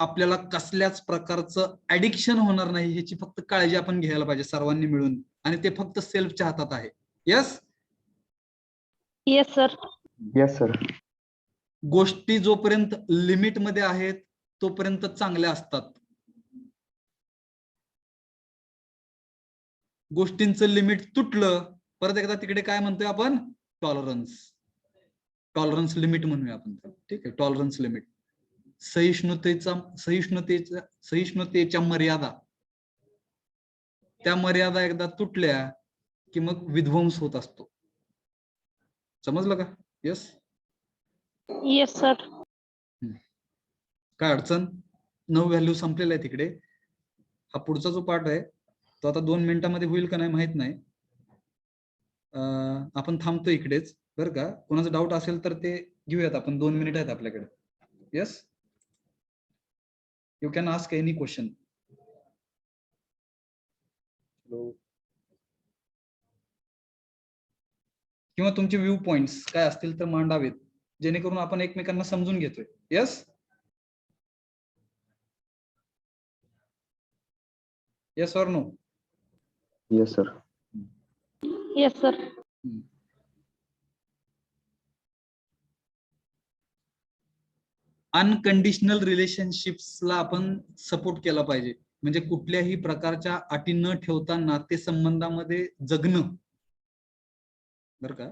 आपल्याला कसल्याच प्रकारचं ऍडिक्शन होणार नाही ह्याची फक्त काळजी आपण घ्यायला पाहिजे सर्वांनी मिळून, आणि ते फक्त सेल्फच्या हातात आहे. Yes Yes, sir. Yes, sir. गोष्टी जोपर्यंत लिमिट मध्ये आहेत तोपर्यंत चांगल्या असतात. गोष्टींचं लिमिट तुटलं, परत एकदा तिकडे काय म्हणतोय आपण, टॉलरन्स. टॉलरन्स लिमिट म्हणूया आपण, ठीक आहे, टॉलरन्स लिमिट. सहिष्णुतेच्या मर्यादा, त्या मर्यादा एकदा तुटल्या की मग विध्वंस होत असतो. समजलं का? यस. Yes, sir. काय अडचण? 9 व्हॅल्यू संपलेला आहे तिकडे. हा पुढचा जो पार्ट आहे तो आता 2 मिनिटांमध्ये होईल का नाही माहित नाही. आपण थांबतो इकडेच बरं का. कोणाचं डाऊट असेल तर ते घेऊयात आपण. 2 मिनिट आहेत आपल्याकडे. Yes, you can ask any question. किंवा तुमचे व्ह्यू पॉइंट्स काय असतील तर मांडावेत, जेणेकरून आपण एकमेकांना समजून घेतोय. Yes, yes or no? Yes, sir. Yes, sir. Unconditional रिलेशनशिप्सला आपण सपोर्ट केला पाहिजे. म्हणजे कुठल्याही प्रकारच्या अटी न ठेवता नातेसंबंधामध्ये जगणं, बर का.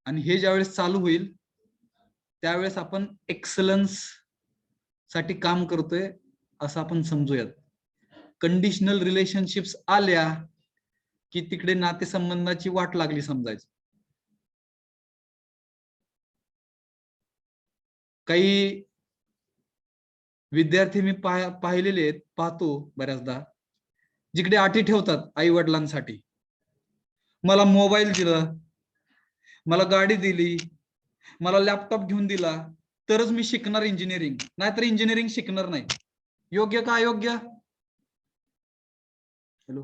आणि हे ज्यावेळेस चालू होईल त्यावेळेस आपण एक्सलन्स साठी काम करतोय असं आपण समजूयात. कंडिशनल रिलेशनशिप्स आल्या की तिकडे नातेसंबंधाची वाट लागली समजायचं. काही विद्यार्थी मी पाहिलेले आहेत, पाहतो बऱ्याचदा, जिकडे अटी ठेवतात आई वडिलांसाठी. मला मोबाईल दिला, मला गाडी दिली, मला लॅपटॉप घेऊन दिला तरच मी शिकणार इंजिनिअरिंग, नाहीतर इंजिनिअरिंग शिकणार नाही. योग्य का अयोग्य? हॅलो,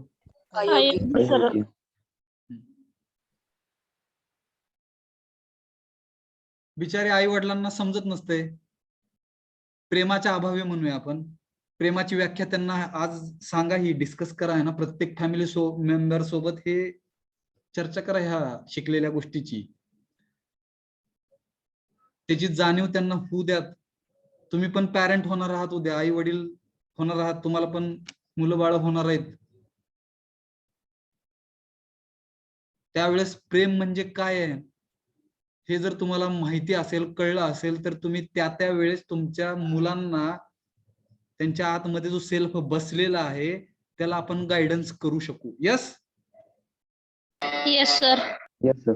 अयोग्य, sir. Okay. बिचारे आई वडिलांना समजत नसते. प्रेमाच्या अभावी म्हणूया आपण. प्रेमाची व्याख्या त्यांना आज सांगा, ही डिस्कस करा आहे ना, प्रत्येक फॅमिली मेंबर सोबत हे चर्चा करा ह्या शिकलेल्या गोष्टीची. त्याची जाणीव त्यांना होऊ द्यात. तुम्ही पण पॅरेंट होणार आहात उद्या, आई वडील होणार आहात, तुम्हाला पण मुलं बाळ होणार आहेत. त्यावेळेस प्रेम म्हणजे काय आहे हे जर तुम्हाला माहिती असेल, कळलं असेल, तर तुम्ही त्या वेळेस तुमच्या मुलांना त्यांच्या आतमध्ये जो सेल्फ बसलेला आहे त्याला आपण गायडन्स करू शकू. Yes, Yes, sir. Yes, sir.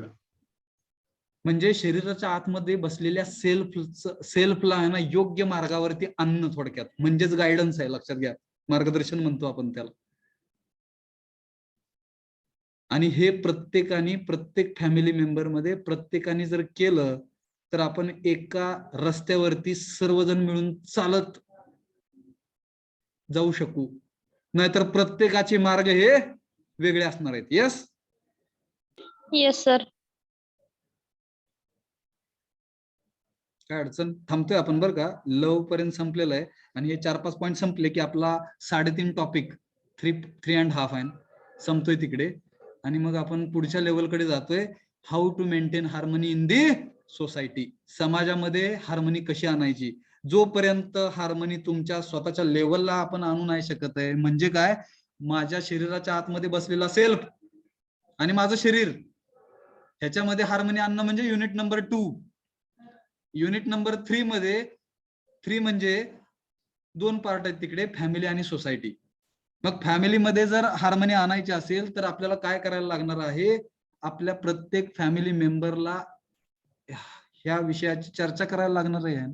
म्हणजे शरीराच्या आतमध्ये बसलेल्या सेल्फला आहे ना योग्य मार्गावरती आणणं, थोडक्यात म्हणजेच गायडन्स आहे. लक्षात घ्या, मार्गदर्शन म्हणतो आपण त्याला. आणि हे प्रत्येकाने, प्रत्येक फॅमिली मेंबर मध्ये प्रत्येकाने जर केलं तर आपण एका रस्त्यावरती सर्वजण मिळून चालत जाऊ शकू. नाहीतर प्रत्येकाचे मार्ग हे वेगळे असणार आहेत. Yes, Yes, sir. काय अडचण? थांबतोय आपण बरं का. लव पर्यंत संपलेलं आहे आणि हे 4-5 पॉईंट संपले की आपला 3.5 टॉपिक 3.5 आहे संपतोय तिकडे. आणि मग आपण पुढच्या लेवलकडे जातोय. How to maintain harmony in the society. समाजामध्ये हार्मनी कशी आणायची. जोपर्यंत हार्मनी तुमच्या स्वतःच्या लेवलला आपण आणू नाही शकत आहे, म्हणजे काय, माझ्या शरीराच्या आतमध्ये बसलेला सेल्फ आणि माझं शरीर ह्याच्यामध्ये हार्मनी आणणं म्हणजे युनिट नंबर 2. युनिट नंबर 3 मध्ये 3 म्हणजे दोन पार्ट आहेत तिकडे, फॅमिली आणि सोसायटी. मग फॅमिलीमध्ये जर हार्मनी आणायची असेल तर आपल्याला काय करायला लागणार आहे, आपल्या प्रत्येक फॅमिली मेंबरला ह्या विषयाची चर्चा करायला लागणार आहे.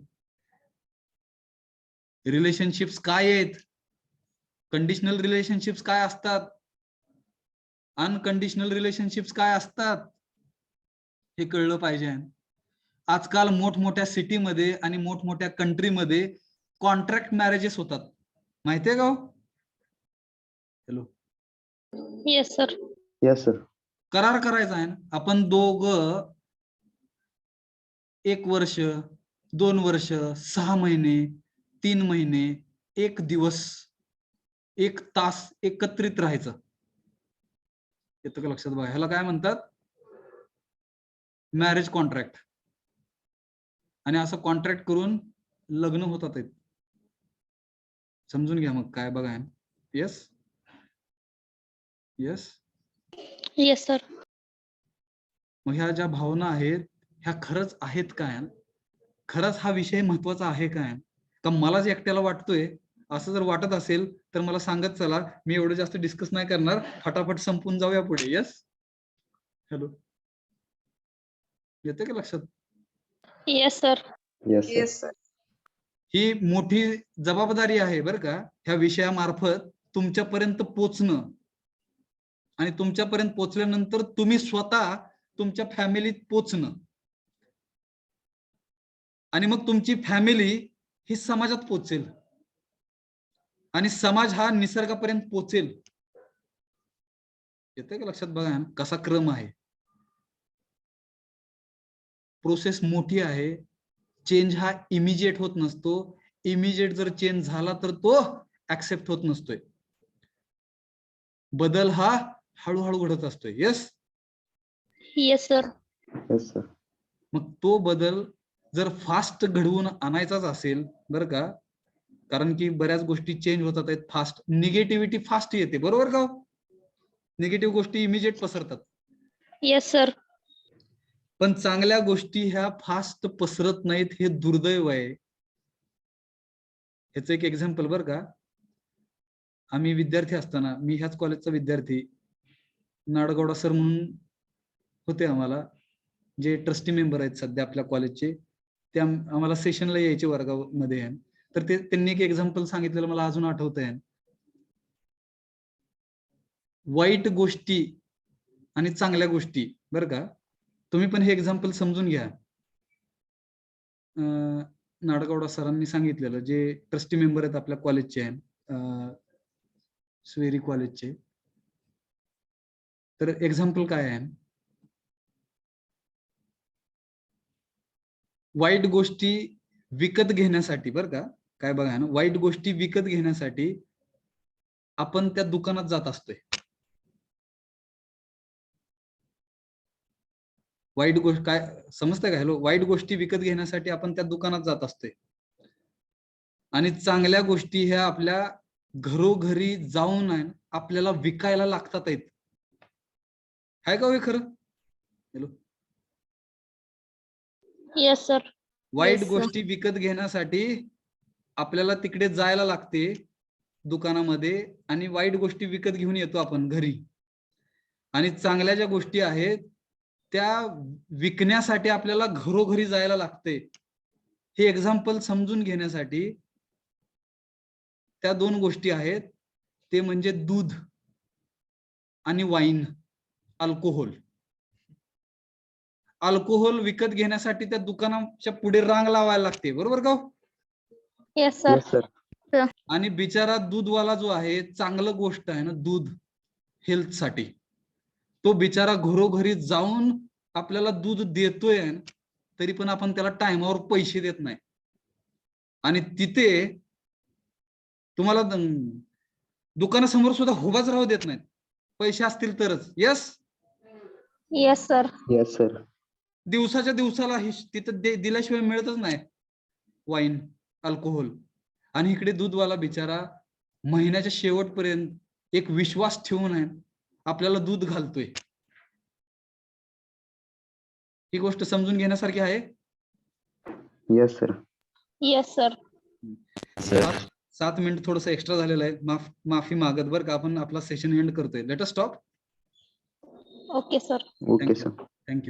रिलेशनशिप्स काय आहेत, कंडिशनल रिलेशनशिप्स काय असतात, अनकंडिशनल रिलेशनशिप्स काय असतात, हे कळलं पाहिजे. आजकाल मोठमोठ्या सिटीमध्ये आणि मोठमोठ्या कंट्रीमध्ये कॉन्ट्रॅक्ट मॅरेजेस होतात, माहितीये का? Hello, Yes, sir. Yes, sir. करार करायचा आहे ना, आपण दोघं 1 वर्ष, 2 वर्ष, 6 महिने, 3 महिने, 1 दिवस, 1 तास एकत्रित राहायचं. येतं का लक्षात? बघा, ह्याला काय म्हणतात, मॅरेज कॉन्ट्रॅक्ट. आणि असं कॉन्ट्रॅक्ट करून लग्न होतात. समजून घ्या मग काय बघा. Yes yes. Yes, sir. मग ह्या ज्या भावना आहेत ह्या खरंच आहेत काय, खरंच हा विषय महत्वाचा आहे काय, का मलाच एकट्याला वाटतोय? असं जर वाटत असेल तर मला सांगत चला, मी एवढं जास्त डिस्कस नाही करणार, फटाफट संपून जाऊया पुढे. येस. हॅलो, येते का लक्षात? Yes, sir. Yes, sir. Yes, sir. ही मोठी जबाबदारी आहे बरं का, ह्या विषयामार्फत तुमच्यापर्यंत पोचणं. आणि तुमच्यापर्यंत पोचल्यानंतर तुम्ही स्वतः तुमच्या फॅमिलीत पोचणं, आणि मग तुमची फॅमिली ही समाजात पोचेल, आणि समाज हा निसर्गापर्यंत पोचेल. येतंय का लक्षात? बघा कसा क्रम आहे. प्रोसेस मोठी आहे. चेंज हा इमिजिएट होत नसतो. इमिजिएट जर चेंज झाला तर तो ऍक्सेप्ट होत नसतोय. बदल हा हळूहळू घडत असतोय. Yes. Yes, sir. Yes, sir. मग तो बदल जर फास्ट घडवून आणायचाच असेल बरं का, कारण की बऱ्याच गोष्टी चेंज होतात आहेत फास्ट. निगेटिव्हिटी फास्ट येते, बरोबर का? निगेटिव्ह गोष्टी इमिजिएट पसरतात. Yes, sir. पण चांगल्या गोष्टी ह्या फास्ट पसरत नाहीत, हे दुर्दैव आहे. ह्याचं एक एक्झाम्पल बरं का, आम्ही विद्यार्थी असताना, मी ह्याच कॉलेजचा विद्यार्थी, नाडगौडा सर म्हणून होते आम्हाला, जे ट्रस्टी मेंबर आहेत सध्या आपल्या कॉलेजचे, ते आम्हाला सेशनला यायचे वर्गामध्ये. तर ते त्यांनी एक एक्झाम्पल सांगितलेलं मला अजून आठवत आहे. वाईट गोष्टी आणि चांगल्या गोष्टी बरं का, तुम्ही पण हे एक्झाम्पल समजून घ्या. नाडगौडा सरांनी सांगितलेलं, जे ट्रस्टी मेंबर आहेत आपल्या कॉलेजचे आहे, स्वेरी कॉलेजचे. तर एक्झाम्पल काय आहे, वाईट गोष्टी विकत घेण्यासाठी बरं का, काय बघा ना, वाईट गोष्टी विकत घेण्यासाठी आपण त्या दुकानात जात असतोय. वाईट गोष्ट काय समजतंय का? हॅलो, वाईट गोष्टी विकत घेण्यासाठी आपण त्या दुकानात जात असतोय, आणि चांगल्या गोष्टी ह्या आपल्या घरोघरी जाऊन आपल्याला विकायला लागतात आहेत. आहे का हे खरं? Hello, Yes, sir. वाईट Yes, sir. गोष्टी विकत घेण्यासाठी आपल्याला तिकडे जायला लागते दुकानामध्ये, आणि वाईट गोष्टी विकत घेऊन येतो आपण घरी. आणि चांगल्या ज्या गोष्टी आहेत त्या विकण्यासाठी आपल्याला घरोघरी जायला लागते. हे एक्झाम्पल समजून घेण्यासाठी त्या 2 गोष्टी आहेत, ते म्हणजे दूध आणि वाईन, अल्कोहोल. अल्कोहोल विकत घेण्यासाठी त्या दुकानाच्या पुढे रांग लावायला लागते, बरोबर का? Yes, sir. Yes, sir. आणि बिचारा दूधवाला जो आहे, चांगलं गोष्ट आहे ना दूध हेल्थ साठी, तो बिचारा घरोघरी जाऊन आपल्याला दूध देतोय, तरी पण आपण त्याला टाइमावर पैसे देत नाही. आणि तिथे तुम्हाला दुकानासमोर सुद्धा उभाच राहू देत नाहीत, पैसे असतील तरच. Yes. Yes, sir. Yes, sir. दिवसाच्या दिवसाला तिथं दिल्याशिवाय मिळतच नाही वाईन, अल्कोहोल. आणि इकडे दूधवाला बिचारा महिन्याच्या शेवटपर्यंत एक विश्वास ठेवून आहे आपल्याला दूध घालतोय. ही गोष्ट समजून घेण्यासारखी आहे. Yes, sir. Yes, sir. 7 minute थोडस एक्स्ट्रा झालेलं आहे, माफी मागत बरं का. आपण आपला सेशन एंड करतोय. Let us stop. Okay, sir. Okay sir. Thank you.